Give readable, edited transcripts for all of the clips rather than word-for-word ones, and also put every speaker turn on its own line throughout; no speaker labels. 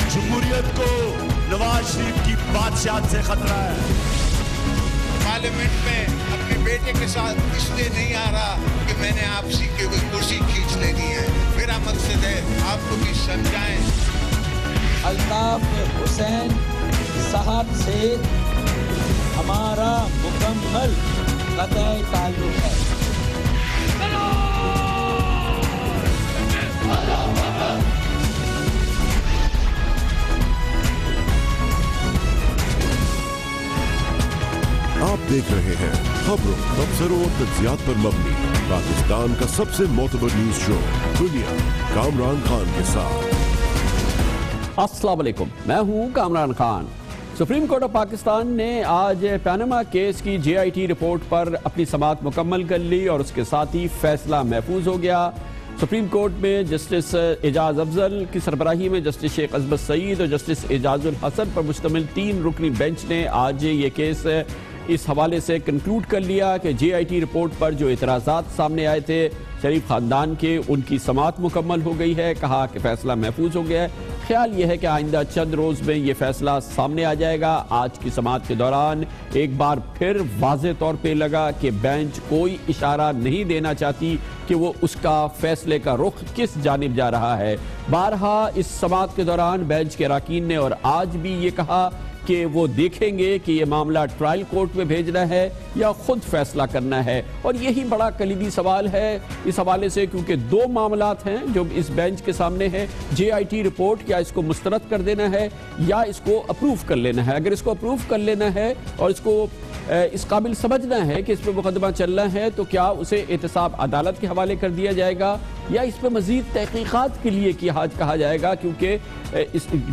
जमहूरियत को नवाज शरीफ की बादशाहत से खतरा है।
पार्लियामेंट में अपने बेटे के साथ इसलिए नहीं आ रहा कि मैंने आपसी की हुई कुर्सी खींच लेनी है। मेरा मकसद है आपको भी समझाएं।
अल्ताफ हुसैन साहब से हमारा मुकम्मल कतई ताल्लुक है।
आप देख रहे हैं खबरों, तबसरों और तज्जियात पर मबनी पाकिस्तान का सबसे मोतबर न्यूज शो दुनिया, कामरान खान के साथ।
अस्सलाम वालेकुम, मैं हूं Kamran Khan. Supreme court of Pakistan ने आज पैनामा केस की JIT रिपोर्ट पर अपनी समाअत मुकम्मल कर ली और उसके साथ ही फैसला महफूज हो गया। सुप्रीम कोर्ट में जस्टिस एजाज अफजल की सरबराही में जस्टिस शेख अजमत सईद और जस्टिस एजाजुल हसन पर मुश्तमिल 3 रुकनी बेंच ने आज ये केस इस हवाले से कंक्लूड कर लिया कि JIT रिपोर्ट पर जो इतराज़ात सामने आए थे शरीफ खानदान के, उनकी समाअत मुकम्मल हो गई है। कहा कि फैसला महफूज हो गया है। ख्याल यह है कि आइंदा चंद रोज़ में ये फैसला सामने आ जाएगा। आज की समाअत के दौरान एक बार फिर वाज़े तौर पे लगा कि बेंच कोई इशारा नहीं देना चाहती कि वो उसका फैसले का रुख किस जानिब जा रहा है। बारहा इस समाअत के दौरान बेंच के अरकान ने और आज भी ये कहा कि वो देखेंगे कि ये मामला ट्रायल कोर्ट में भेजना है या खुद फैसला करना है। और यही बड़ा कलीदी सवाल है इस हवाले से, क्योंकि 2 मामलात हैं जो इस बेंच के सामने है। JIT रिपोर्ट क्या इसको मुस्तरद कर देना है या इसको अप्रूव कर लेना है। अगर इसको अप्रूव कर लेना है और इसको इस काबिल समझना है कि इस पर मुकदमा चलना है तो क्या उसे एहतसाब अदालत के हवाले कर दिया जाएगा या इस पर मजीद तहकीकात के लिए कहा जाएगा, क्योंकि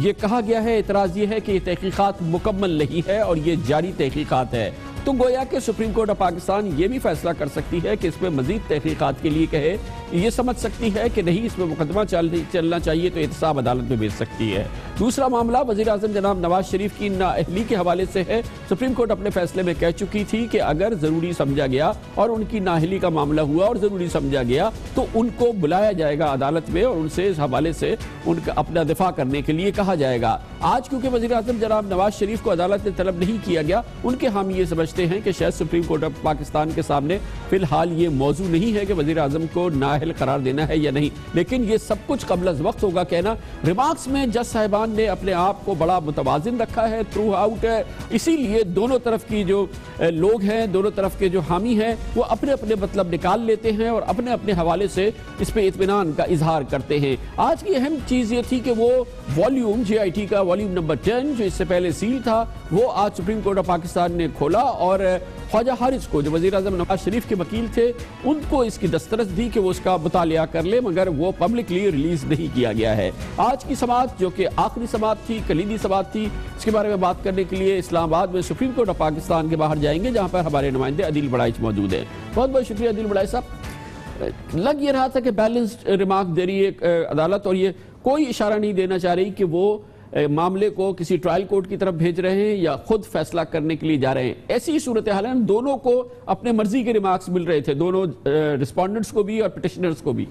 ये कहा गया है, एतराज़ ये है कि ये तहकीकात मुकम्मल नहीं है और ये जारी तहकीकात है। तो गोया कि सुप्रीम कोर्ट ऑफ पाकिस्तान ये भी फैसला कर सकती है कि इस पर मजीद तहकीकात के लिए कहे, ये समझ सकती है कि नहीं इसमें मुकदमा चलना चाहिए तो एहतसाब अदालत में भेज सकती है। दूसरा मामला वज़ीर आज़म जनाब नवाज शरीफ की नाअहली के हवाले से है। सुप्रीम कोर्ट अपने फैसले में कह चुकी थी कि अगर ज़रूरी समझा गया और उनकी नाअहली का मामला हुआ और ज़रूरी समझा गया तो उनको बुलाया जाएगा अदालत में और उनसे इस हवाले से उनका अपना दिफा करने के लिए कहा जाएगा। आज क्योंकि वज़ीर आज़म जनाब नवाज शरीफ को अदालत ने तलब नहीं किया गया, उनके हम ये समझते हैं कि शायद सुप्रीम कोर्ट ऑफ पाकिस्तान के सामने फिलहाल ये मौजू नहीं है कि वज़ीर आज़म को नाअहल करार देना है या नहीं। लेकिन ये सब कुछ कबल अज़ वक्त होगा कहना। रिमार्क्स में जज साहिबान ने अपने आप को बड़ा मुतवाज़िन रखा है थ्रू आउट, इसीलिए दोनों तरफ की जो लोग हैं, दोनों तरफ के जो हामी हैं, वो अपने अपने मतलब निकाल लेते हैं और अपने अपने हवाले से इस पर इत्मीनान का इजहार करते हैं। आज की अहम चीज़ ये थी कि वो वॉल्यूम JIT का वॉल्यूम नंबर 10 जो इससे पहले सील था, वो आज सुप्रीम कोर्ट ऑफ पाकिस्तान ने खोला और ख्वाजा हारिस को, जो वज़ीर आज़म नवाज शरीफ के वकील थे, उनको इसकी दस्तरस दी कि वो उसका मुतालिया कर ले, मगर वो पब्लिकली रिलीज नहीं किया गया है। आज की समाअत जो कि आखिरी समाअत थी, कलीदी समाअत थी, इसके बारे में बात करने के लिए इस्लामाबाद में सुप्रीम कोर्ट ऑफ पाकिस्तान के बाहर जाएंगे, जहाँ पर हमारे नुमाइंदे अदिल बड़ाइच मौजूद हैं। बहुत बहुत शुक्रिया अदिल बड़ाइच साहब। लग ये रहा था कि बैलेंस्ड रिमार्क दे रही है अदालत और ये कोई इशारा नहीं देना चाह रही कि वो मामले को किसी ट्रायल कोर्ट की तरफ भेज रहे हैं या खुद फैसला करने के लिए जा रहे हैं। ऐसी सूरत हाल है, दोनों को अपने मर्जी के रिमार्क्स मिल रहे थे, दोनों रिस्पोंडेंट्स को भी और पिटिशनर्स को भी।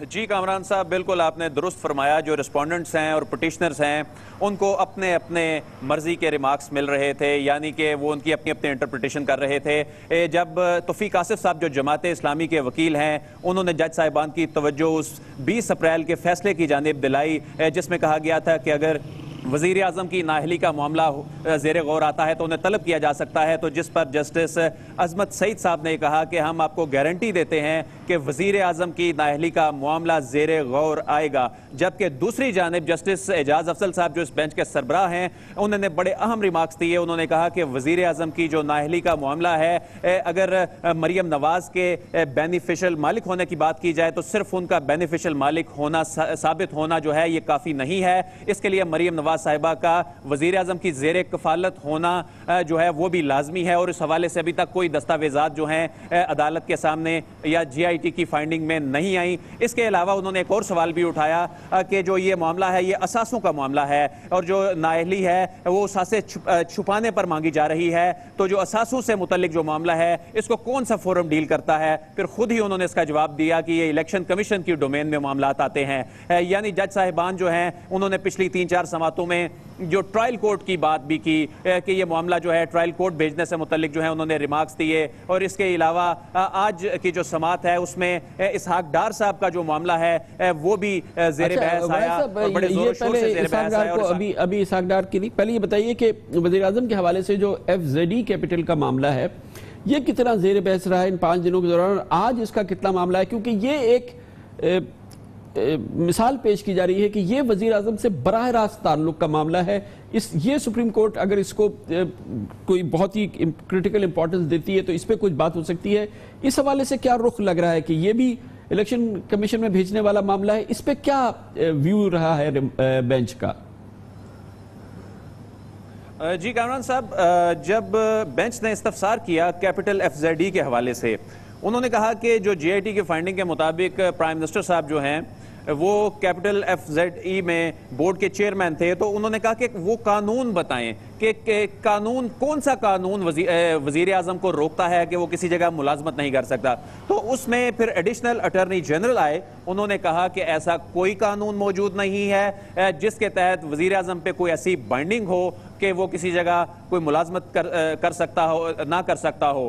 जी कामरान साहब, बिल्कुल आपने दुरुस्त फरमाया। जो रिस्पोंडेंट्स हैं और पिटिशनर्स हैं उनको अपने अपने मर्जी के रिमार्क्स मिल रहे थे, यानी कि वो उनकी अपनी अपनी इंटरप्रिटेशन कर रहे थे। जब तौफीक आसिफ साहब जो जमात इस्लामी के वकील हैं, उन्होंने जज साहिबान की तवज्जो उस 20 अप्रैल के फैसले की जानिब दिलाई जिसमें कहा गया था कि अगर वज़ीर आज़म की नाअहली का मामला ज़ेर गौर आता है तो उन्हें तलब किया जा सकता है। तो जिस पर जस्टिस अजमत सईद साहब ने कहा कि हम आपको गारंटी देते हैं कि वज़ीर आज़म की नाअहली का मामला ज़ेर गौर आएगा। जबकि दूसरी जानिब जस्टिस एजाज अफजल साहब जो इस बेंच के सरबराह हैं, उन्होंने बड़े अहम रिमार्क्स दिए। उन्होंने कहा कि वज़ीर आज़म की जो नाअहली का मामला है, अगर मरियम नवाज के बेनिफिशियल मालिक होने की बात की जाए तो सिर्फ उनका बेनिफिशियल मालिक होना साबित होना जो है ये काफ़ी नहीं है। इसके लिए मरियम नवाज शहबाज साहिबा का वजीर आजम की ज़ेर कफालत होना जो है वो भी लाजमी है, और इस हवाले से अभी तक कोई दस्तावेजात जो हैं अदालत के सामने या GIT की फाइंडिंग में नहीं आई। इसके अलावा उन्होंने एक और सवाल भी उठाया कि जो ये मामला है ये असासों का मामला है, और जो नाअहली है वो असासे छुपाने पर मांगी जा रही है, तो जो असासों से मुतल्लिक जो मामला है इसको कौन सा फोरम डील करता है। फिर खुद ही उन्होंने इसका जवाब दिया कि ये इलेक्शन कमीशन की डोमेन में मामला आते हैं। यानी जज साहिबान जो हैं उन्होंने पिछली 3-4 समातों में जो ट्रायल कोर्ट की बात भी की कि ये मामला जो है ट्रायल कोर्ट भेजने से मुतल्लिक जो है उन्होंने रिमार्क्स दिए, और इसके अलावा आज की जो समात है उसमें इसहाक डार साहब का जो मामला है वो भी ज़ेर बहस आया, और बड़े जोर शोर से ज़ेर बहस आया।
अभी इसहाक डार की नहीं, पहले ये बताइए कि वज़ीर आज़म के हवाले से जो FZE कैपिटल का मामला है ये कितना ज़ेर बहस रहा है इन 5 दिनों के दौरान, आज इसका कितना मामला है, क्योंकि ये एक मिसाल पेश की जा रही है कि ये वजीर आजम से बराह रास्त ताल्लुक का मामला है। ये सुप्रीम कोर्ट अगर इसको कोई बहुत ही क्रिटिकल इंपॉर्टेंस देती है तो इस पे कुछ बात हो सकती है। इस हवाले से क्या रुख लग रहा है कि ये भी इलेक्शन कमीशन में भेजने वाला मामला है, इस पे क्या व्यू रहा है बेंच का?
जी कामरान साहब, जब बेंच ने इस्तफसार किया कैपिटल FZE के हवाले से, उन्होंने कहा कि जो GIT की फाइंडिंग के मुताबिक प्राइम मिनिस्टर साहब जो हैं वो कैपिटल FZE में बोर्ड के चेयरमैन थे, तो उन्होंने कहा कि वो कानून बताएं कि कानून कौन सा कानून वजीर आजम को रोकता है कि वो किसी जगह मुलाजमत नहीं कर सकता। तो उसमें फिर एडिशनल अटॉर्नी जनरल आए, उन्होंने कहा कि ऐसा कोई कानून मौजूद नहीं है जिसके तहत वजीर आजम पे कोई ऐसी बाइंडिंग हो कि वो किसी जगह कोई मुलाजमत कर सकता हो ना कर सकता हो।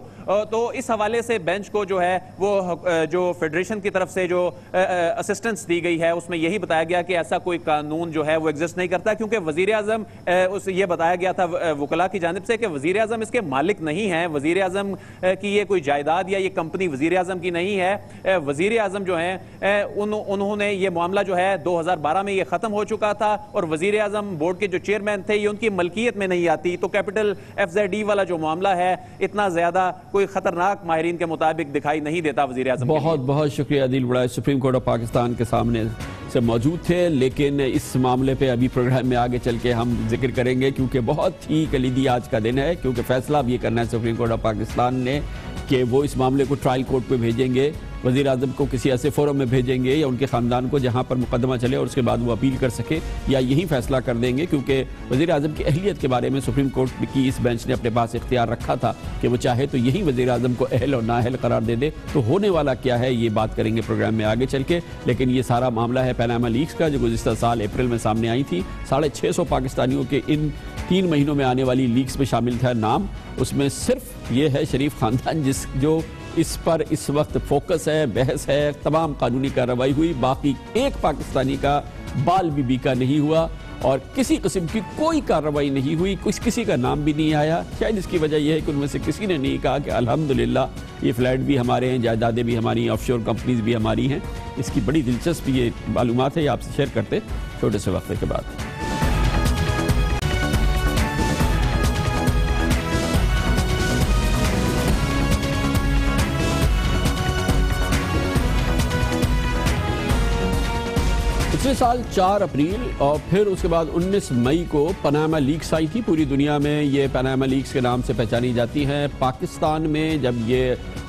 तो इस हवाले से बेंच को जो है वो जो फेडरेशन की तरफ से जो असिस्टेंस दी गई है उसमें यही बताया गया कि ऐसा कोई कानून जो है वो एग्जिस्ट नहीं करता, क्योंकि वजीर आजम उसे ये बताया गया था वकला की जानिब से कि वजीर आजम इसके मालिक नहीं है, वजीर आजम की ये कोई जायदाद या ये कंपनी वजीर आजम की नहीं है। वजीर आजम जो है उन्होंने ये मामला जो है 2012 में ये खत्म हो चुका था, और वजीर आजम बोर्ड के जो चेयरमैन थे ये उनकी मलकियत में नहीं आती। तो कैपिटल FZE वाला जो मामला है इतना ज्यादा कोई खतरनाक माहिरीन के मुताबिक दिखाई नहीं देता वजीर आजम।
बहुत बहुत शुक्रिया आदिल बड़ा, सुप्रीम कोर्ट ऑफ पाकिस्तान के सामने से मौजूद थे, लेकिन इस मामले पे अभी प्रोग्राम में आगे चल के हम जिक्र करेंगे, क्योंकि बहुत ही कलीदी आज का दिन है, क्योंकि फैसला अब ये करना है सुप्रीम कोर्ट ऑफ पाकिस्तान ने कि वो इस मामले को ट्रायल कोर्ट पे भेजेंगे, वज़ीर आज़म को किसी ऐसे फोरम में भेजेंगे या उनके ख़ानदान को जहाँ पर मुकदमा चले और उसके बाद वो अपील कर सके, या यही फैसला कर देंगे, क्योंकि वज़ीर आज़म की अहलियत के बारे में सुप्रीम कोर्ट की इस बेंच ने अपने पास इख्तियार रखा था कि वो चाहे तो यही वज़ीर आज़म को अहल और नाअहल करार दे दे। तो होने वाला क्या है ये बात करेंगे प्रोग्राम में आगे चल के, लेकिन ये सारा मामला है पनामा लीक्स का, जो गुज़िश्ता साल अप्रैल में सामने आई थी। 650 पाकिस्तानियों के इन 3 महीनों में आने वाली लीक्स में शामिल था नाम, उसमें सिर्फ ये है शरीफ ख़ानदान जो इस पर इस वक्त फोकस है, बहस है, तमाम कानूनी कार्रवाई हुई, बाकी एक पाकिस्तानी का बाल भी बीका नहीं हुआ और किसी किस्म की कोई कार्रवाई नहीं हुई, किसी का नाम भी नहीं आया। शायद इसकी वजह यह है कि उनमें से किसी ने नहीं कहा कि अल्हम्दुलिल्लाह ये फ्लैट भी हमारे हैं, जायदादें भी हमारी हैं, ऑफशोर कंपनीज भी हमारी हैं। इसकी बड़ी दिलचस्प ये मालूमात है, ये आपसे शेयर करते छोटे से वक्त के बाद। पिछले साल 4 अप्रैल और फिर उसके बाद 19 मई को पनामा लीक्स आई थी। पूरी दुनिया में ये पनामा लीक्स के नाम से पहचानी जाती हैं। पाकिस्तान में जब ये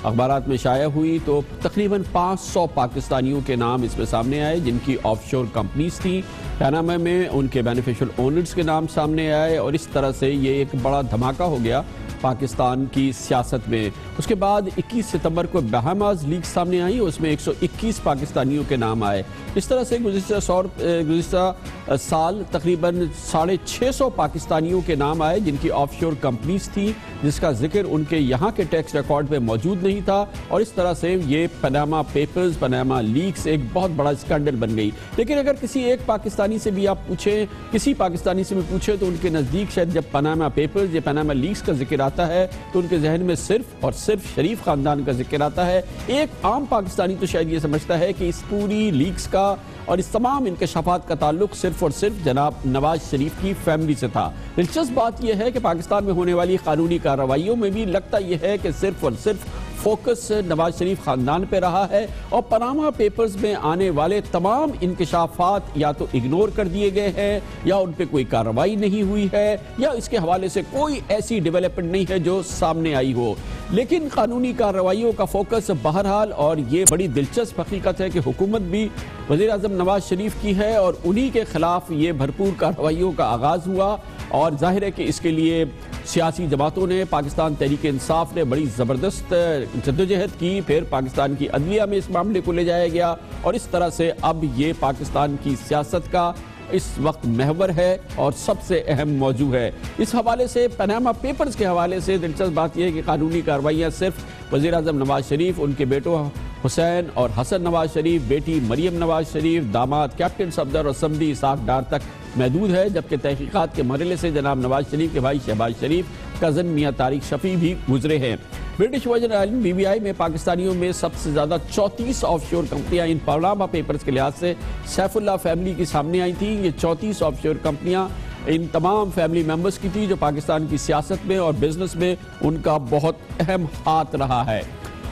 अखबारात में शाया हुई तो तकरीबन 500 पाकिस्तानियों के नाम इसमें सामने आए जिनकी ऑफशोर कंपनीज थी। पनामा में उनके बेनिफिशियल ओनर्स के नाम सामने आए और इस तरह से ये एक बड़ा धमाका हो गया पाकिस्तान की सियासत में। उसके बाद 21 सितंबर को बहामास लीग सामने आई, उसमें 121 पाकिस्तानियों के नाम आए। इस तरह से गुज़िश्ता साल तकरीबन 650 पाकिस्तानियों के नाम आए जिनकी ऑफशोर कंपनीज थी, जिसका जिक्र उनके यहाँ के टैक्स रिकॉर्ड में मौजूद नहीं था। और इस तरह से ये पनामा पेपर्स, पनामा लीक्स एक बहुत बड़ा स्कैंडल बन गई। लेकिन अगर किसी एक पाकिस्तानी से भी आप पूछें, किसी पाकिस्तानी से भी पूछें, तो उनके नज़दीक शायद जब पनामा पेपर्स या पनामा लीक्स का जिक्र आता है तो उनके जहन में सिर्फ और सिर्फ शरीफ खानदान का जिक्र आता है। एक आम पाकिस्तानी तो शायद ये समझता है कि इस पूरी लीक्स का और इस तमाम इंकशाफात का ताल्लुक सिर्फ और सिर्फ जनाब नवाज शरीफ की फैमिली से था। दिलचस्प बात यह है कि पाकिस्तान में होने वाली कानूनी कार्रवाइयों में भी लगता यह है कि सिर्फ और सिर्फ फोकस नवाज शरीफ खानदान पे रहा है और पनामा पेपर्स में आने वाले तमाम इंकशाफात या तो इग्नोर कर दिए गए हैं या उन पे कोई कार्रवाई नहीं हुई है या इसके हवाले से कोई ऐसी डेवलपमेंट नहीं है जो सामने आई हो। लेकिन कानूनी कार्रवाइयों का फोकस बहरहाल, और ये बड़ी दिलचस्प हकीकत है कि हुकूमत भी वज़ीर आज़म नवाज शरीफ की है और उन्हीं के खिलाफ ये भरपूर कार्रवाइयों का आगाज़ हुआ। और जाहिर है कि इसके लिए सियासी जमातों ने, पाकिस्तान तहरीक इंसाफ ने बड़ी ज़बरदस्त जद्दोजहद की, फिर पाकिस्तान की अदलिया में इस मामले को ले जाया गया और इस तरह से अब ये पाकिस्तान की सियासत का इस वक्त महवर है और सबसे अहम मौजू है। इस हवाले से पनामा पेपर्स के हवाले से दिलचस्प बात यह है कि कानूनी कार्रवाइयाँ सिर्फ वज़ीर आज़म नवाज शरीफ, उनके बेटों हुसैन और हसन नवाज शरीफ, बेटी मरियम नवाज शरीफ, दामाद कैप्टन सफदर और समदी इसाक डार तक महदूद है, जबकि तहकीकात के मरहले से जनाब नवाज शरीफ के भाई शहबाज शरीफ, कज़न मियाँ तारिक शफी भी गुजरे हैं। ब्रिटिश वर्जिन आइलैंड BVI में पाकिस्तानियों में सबसे ज़्यादा 34 ऑफशोर कंपनियां इन पनामा पेपर्स के लिहाज से सैफुल्लाह फैमिली की सामने आई थी। ये 34 ऑफशोर कंपनियां इन तमाम फैमिली मेंबर्स की थी जो पाकिस्तान की सियासत में और बिजनेस में उनका बहुत अहम हाथ रहा है।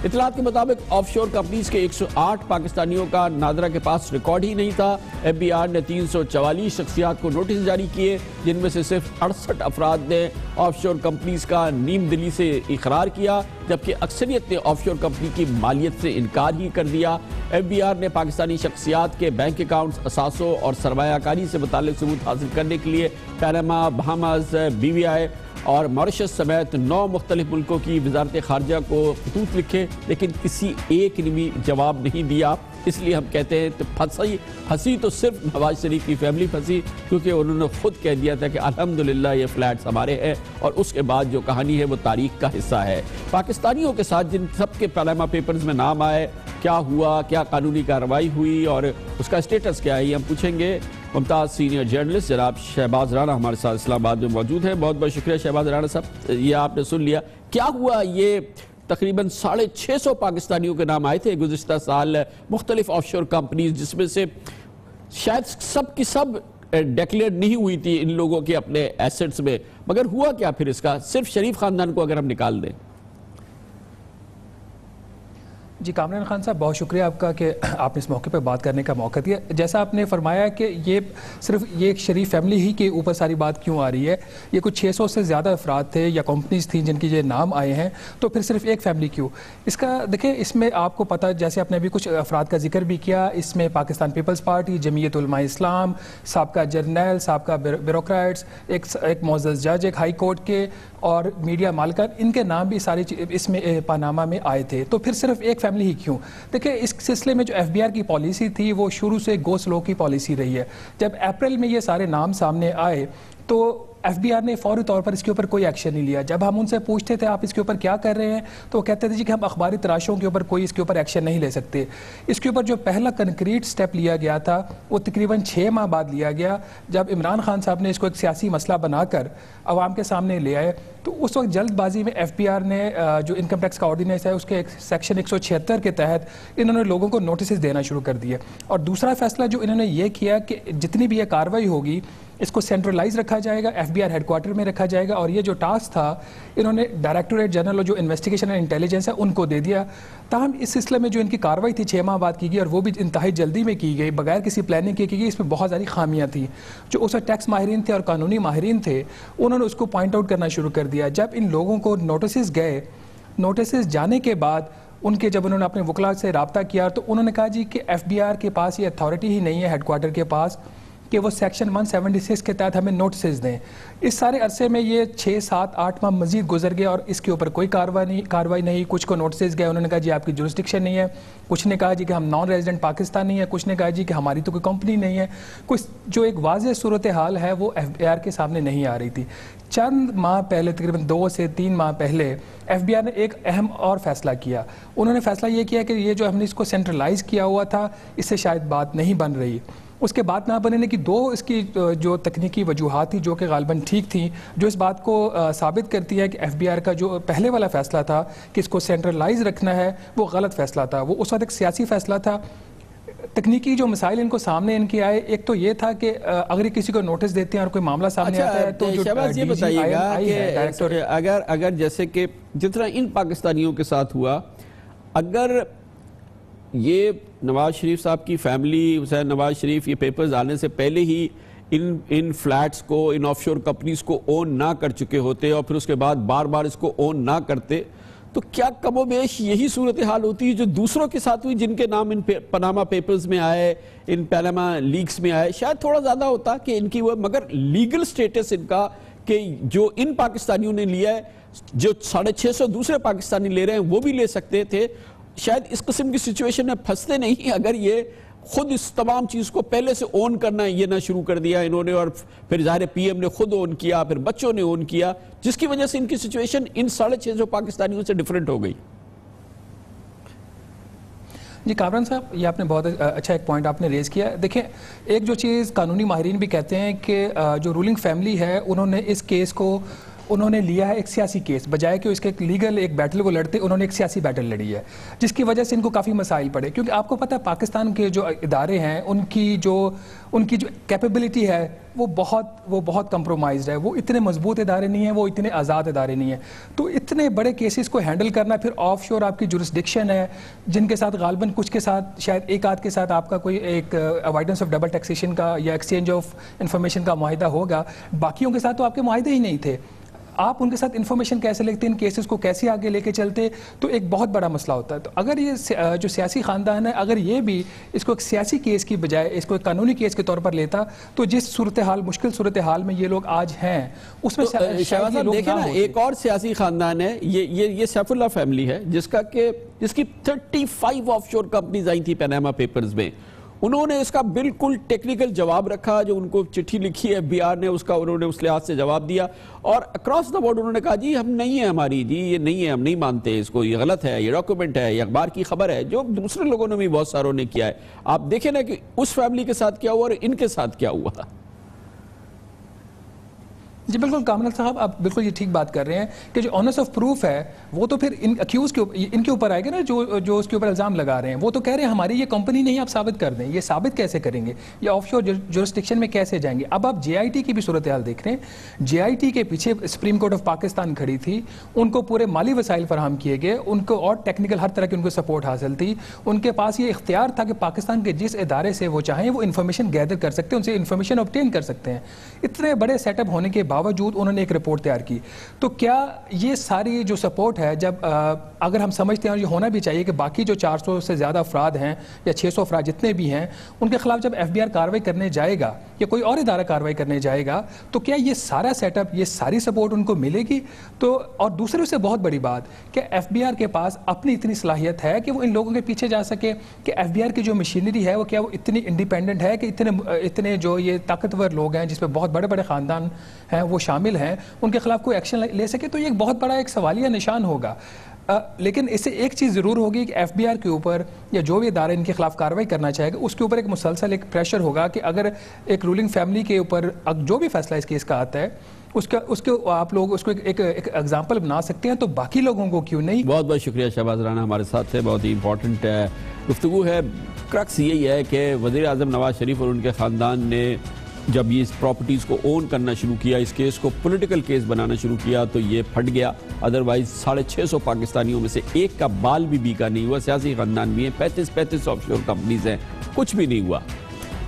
इतलात के मुताबिक ऑफशोर कंपनीज के 108 पाकिस्तानियों का नादरा के पास रिकॉर्ड ही नहीं था। FBI ने 344 शख्सियात को नोटिस जारी किए, जिनमें से सिर्फ 68 अफराद ने ऑफशोर कंपनीज का नीम दिली से इकरार किया, जबकि अक्सरियत ने ऑफशोर कंपनी की मालियत से इनकार ही कर दिया। FBI ने पाकिस्तानी शख्सियात के बैंक अकाउंट्स, असासों और सरमायाकारी से मुताल्लिक सबूत हासिल करने के लिए पनामा, बहामास, BVI और मॉरिशस समेत 9 मुख्तलिफ मुल्कों की वजारत खारजा को खतूत लिखे, लेकिन किसी एक ने भी जवाब नहीं दिया। इसलिए हम कहते हैं तो फंसी तो सिर्फ नवाज शरीफ की फैमिली फंसी, क्योंकि उन्होंने खुद कह दिया था कि अल्हम्दुलिल्लाह ये फ्लैट्स हमारे हैं, और उसके बाद जो कहानी है वो तारीख का हिस्सा है। पाकिस्तानियों के साथ जिन सबके पनामा पेपर्स में नाम आए, क्या हुआ, क्या कानूनी कार्रवाई हुई और उसका स्टेटस क्या है, ये हम पूछेंगे। मुमताज़ सीनियर जर्नलिस्ट जनाब शहबाज राणा हमारे साथ इस्लामाबाद में मौजूद है। बहुत बहुत शुक्रिया शहबाज राणा साहब। ये आपने सुन लिया, क्या हुआ, ये तकरीबन 650 पाकिस्तानियों के नाम आए थे गुज़िश्ता साल मुख्तलिफ ऑफशोर कंपनीज, जिसमें से शायद सब की सब डिक्लेयर नहीं हुई थी इन लोगों के अपने एसेट्स में। मगर हुआ क्या फिर इसका, सिर्फ शरीफ खानदान को अगर हम निकाल दें।
जी कामरान खान साहब, बहुत शुक्रिया आपका कि आपने इस मौके पर बात करने का मौका दिया। जैसा आपने फरमाया कि ये सिर्फ ये शरीफ फैमिली ही के ऊपर सारी बात क्यों आ रही है, ये कुछ 600 से ज़्यादा अफराद थे या कंपनीज थी जिनकी ये नाम आए हैं, तो फिर सिर्फ एक फैमिली क्यों। इसका देखिए, इसमें आपको पता, जैसे आपने अभी कुछ अफराद का जिक्र भी किया, इसमें पाकिस्तान पीपल्स पार्टी, जमीयत उलमा इस्लाम, साबका जर्नल, साबका ब्यूरोक्रेट्स, एक मोअज़्ज़ज़ जज, एक हाई कोर्ट के और मीडिया मालिकान, इनके नाम भी सारी इसमें पनामा में आए थे। तो फिर सिर्फ एक फैमिली ही क्यों। देखिए, इस सिलसिले में जो FBI की पॉलिसी थी वो शुरू से गो स्लो की पॉलिसी रही है। जब अप्रैल में ये सारे नाम सामने आए तो FBI ने फौरी तौर पर इसके ऊपर कोई एक्शन नहीं लिया। जब हम उनसे पूछते थे आप इसके ऊपर क्या कर रहे हैं, तो वो कहते थे जी कि हम अखबारी तराशों के ऊपर कोई इसके ऊपर एक्शन नहीं ले सकते। इसके ऊपर जो पहला कंक्रीट स्टेप लिया गया था वो तकरीबन 6 माह बाद लिया गया, जब इमरान खान साहब ने इसको एक सियासी मसला बनाकर आवाम के सामने ले आए। तो उस वक्त जल्दबाजी में FBR ने जो इनकम टैक्स का ऑर्डिनेंस है उसके सेक्शन 176 के तहत इन्होंने लोगों को नोटिस देना शुरू कर दिए। और दूसरा फैसला जो इन्होंने ये किया कि जितनी भी ये कार्रवाई होगी इसको सेंट्रलाइज रखा जाएगा, FBI हेडक्वार्टर में रखा जाएगा। और ये जो टास्क था इन्होंने डायरेक्टोरेट जनरल जो इन्वेस्टिगेशन एंड इंटेलिजेंस है उनको दे दिया। ताहम इस सिलसिले में जो इनकी कार्रवाई थी 6 माह बाद की गई, और वो भी इंतहाई जल्दी में की गई, बगैर किसी प्लानिंग की गई। इसमें बहुत सारी खामियां थी। जो उस टैक्स माहिरीन थे और कानूनी माहिरीन थे, उन्होंने उसको पॉइंट आउट करना शुरू कर दिया। जब इन लोगों को नोटिस गए, नोटिस जाने के बाद उनके जब उन्होंने अपने वकला से रब्ता किया तो उन्होंने कहा जी कि FBR के पास ये अथॉरिटी ही नहीं है हेडक्वार्टर के पास कि वो सेक्शन 176 के तहत हमें नोटिस दें। इस सारे अरसे में ये 6, 7, 8 माह मजीद गुजर गए और इसके ऊपर कोई कार्रवाई नहीं। कुछ को नोटिस गए, उन्होंने कहा जी आपकी जुरिस्डिक्शन नहीं है, कुछ ने कहा जी कि हम नॉन रेजिडेंट पाकिस्तानी है, कुछ ने कहा जी कि हमारी तो कोई कंपनी नहीं है। कुछ जो एक वाज़ेह सूरत हाल है वो FBR के सामने नहीं आ रही थी। चंद माह पहले, तकरीबन 2 से 3 माह पहले, FBR ने एक अहम और फैसला किया। उन्होंने फैसला ये किया कि ये जो हमने इसको सेंट्रलाइज किया हुआ था इससे शायद बात नहीं बन रही। उसके बाद ना बनने की 2 इसकी जो तकनीकी वजूहात थी जो कि गालिबन ठीक थी, जो इस बात को साबित करती है कि FBR का जो पहले वाला फैसला था कि इसको सेंट्रलाइज रखना है वो गलत फैसला था। वो उस वक्त एक सियासी फैसला था। तकनीकी जो मसाइल इनको सामने इनके आए, एक तो ये था कि अगर किसी को नोटिस देते हैं और कोई मामला सामने आता है तो
शहबाज ये बताइएगा कि अगर जैसे कि जितना इन पाकिस्तानियों के साथ हुआ अगर ये नवाज शरीफ साहब की फैमिली, हुसैन नवाज शरीफ, ये पेपर्स आने से पहले ही इन फ्लैट्स को, इन ऑफशोर कंपनीज को ओन ना कर चुके होते और फिर उसके बाद बार बार इसको ओन ना करते, तो क्या कमोबेश यही सूरत हाल होती है जो दूसरों के साथ हुई, जिनके नाम इन पनामा पेपर्स में आए, इन पनामा लीक्स में आए? शायद थोड़ा ज्यादा होता कि इनकी वो, मगर लीगल स्टेटस इनका कि जो इन पाकिस्तानियों ने लिया है, जो 650 दूसरे पाकिस्तानी ले रहे हैं, वो भी ले सकते थे। शायद इस किस्म की सिचुएशन में फंसते नहीं अगर ये खुद इस तमाम चीज को पहले से ओन करना ये ना शुरू कर दिया इन्होंने, और फिर जाहिर पीएम ने खुद ओन किया, फिर बच्चों ने ओन किया, जिसकी वजह से इनकी सिचुएशन इन 650 पाकिस्तानियों से डिफरेंट हो गई।
जी कामरान साहब, ये आपने बहुत अच्छा एक पॉइंट आपने रेज किया। देखिए, एक जो चीज़ कानूनी माहिरीन भी कहते हैं कि जो रूलिंग फैमिली है उन्होंने इस केस को उन्होंने लिया है एक सियासी केस, बजाय कि उसके लीगल एक बैटल को लड़ते उन्होंने एक सियासी बैटल लड़ी है, जिसकी वजह से इनको काफ़ी मसाइल पड़े। क्योंकि आपको पता है पाकिस्तान के जो इदारे हैं उनकी जो कैपेबिलिटी है वो बहुत कंप्रोमाइज्ड है। वो इतने मजबूत इदारे नहीं हैं, वो इतने आज़ाद इदारे नहीं हैं। तो इतने बड़े केसेस को हैंडल करना, फिर ऑफ शोर आपकी जुरिस्डिक्शन है जिनके साथ गालबन कुछ के साथ शायद एक आध के साथ आपका कोई एक अवॉइडेंस ऑफ डबल टैक्सेशन का या एक्सचेंज ऑफ इंफॉर्मेशन का मुआहिदा होगा, बाकियों के साथ तो आपके मुआहिदे ही नहीं थे। आप उनके साथ इंफॉर्मेशन कैसे लेते, इन केसेस को कैसे आगे लेके चलते, तो एक बहुत बड़ा मसला होता है। तो अगर ये जो सियासी खानदान है, अगर ये भी इसको एक सियासी केस की बजाय इसको एक कानूनी केस के तौर पर लेता, तो जिस सूरत हाल, मुश्किल सूरत हाल में ये लोग आज हैं, उसमें
शहबाज साहब देखें ना, एक और सियासी खानदान है, ये सैफुल्लाह फैमिली है, जिसकी 35 ऑफशोर कंपनीज आई थी पनामा पेपर्स में। उन्होंने इसका बिल्कुल टेक्निकल जवाब रखा, जो उनको चिट्ठी लिखी है एफबीआर ने, उसका उन्होंने उस लिहाज से जवाब दिया, और अक्रॉस द बोर्ड उन्होंने कहा जी हम नहीं है, हमारी जी ये नहीं है, हम नहीं मानते इसको, ये गलत है, ये डॉक्यूमेंट है, ये अखबार की खबर है, जो दूसरे लोगों ने भी बहुत सारों ने किया है। आप देखें ना कि उस फैमिली के साथ क्या हुआ और इनके साथ क्या हुआ।
जी बिल्कुल कामरान साहब, आप बिल्कुल ये ठीक बात कर रहे हैं कि जो ऑनर्स ऑफ प्रूफ है वो तो फिर अक्यूज के इनके ऊपर आएगा ना, जो उसके ऊपर इल्ज़ाम लगा रहे हैं। वो तो कह रहे हैं हमारी ये कंपनी नहीं, आप साबित कर दें। ये साबित कैसे करेंगे, ये ऑफशोर जुरिस्डिक्शन में कैसे जाएंगे। अब आप JIT की भी सूरत हाल देख रहे हैं। JIT के पीछे सुप्रीम कोर्ट ऑफ पाकिस्तान खड़ी थी, उनको पूरे माली वसाइल फराहम किए गए, उनको और टेक्निकल हर तरह की उनको सपोर्ट हासिल थी। उनके पास ये इख्तियार था कि पाकिस्तान के जिस इदारे से वो चाहें वो इन्फॉर्मेशन गैदर कर सकते हैं, उनसे इन्फॉर्मेशन ऑब्टेन कर सकते हैं। इतने बड़े सेटअप होने के बावजूद उन्होंने एक रिपोर्ट तैयार की। तो क्या ये सारी जो सपोर्ट है, जब अगर हम समझते हैं और ये होना भी चाहिए कि बाकी जो 400 से ज़्यादा अफराद हैं या 600 अफराद जितने भी हैं, उनके खिलाफ जब FBR कार्रवाई करने जाएगा या कोई और इदारा कार्रवाई करने जाएगा, तो क्या ये सारा सेटअप, ये सारी सपोर्ट उनको मिलेगी? तो और दूसरे से बहुत बड़ी बात, क्या FBR के पास अपनी इतनी सलाहियत है कि वो इन लोगों के पीछे जा सके? कि FBR की जो मशीनरी है वो क्या वो इतनी इंडिपेंडेंट है कि इतने जो ये ताकतवर लोग हैं जिसमें बहुत बड़े बड़े ख़ानदान हैं वो शामिल हैं, उनके खिलाफ कोई एक्शन ले सके? तो ये एक बहुत बड़ा एक सवालिया निशान होगा। लेकिन इससे एक चीज़ ज़रूर होगी कि FBR के ऊपर या जो भी इदारा इनके खिलाफ कार्रवाई करना चाहेगा, उसके ऊपर एक मुसलसल एक प्रेशर होगा कि अगर एक रूलिंग फैमिली के ऊपर जो भी फैसला इस केस का आता है उसके आप लोग उसको एक एग्जाम्पल बना सकते हैं, तो बाकी लोगों को क्यों नहीं।
बहुत बहुत शुक्रिया शहबाज राना हमारे साथ से, बहुत ही इंपॉर्टेंट गुफ्तगू है। क्रक्स यही है कि वज़ीर आज़म नवाज शरीफ और उनके ख़ानदान ने जब ये इस प्रॉपर्टीज़ को ओन करना शुरू किया, इस केस को पॉलिटिकल केस बनाना शुरू किया, तो ये फट गया। अदरवाइज 650 पाकिस्तानियों में से एक का बाल भी बीका नहीं हुआ। सियासी खानदान भी है, 35 ऑफशोर कंपनीज हैं, कुछ भी नहीं हुआ।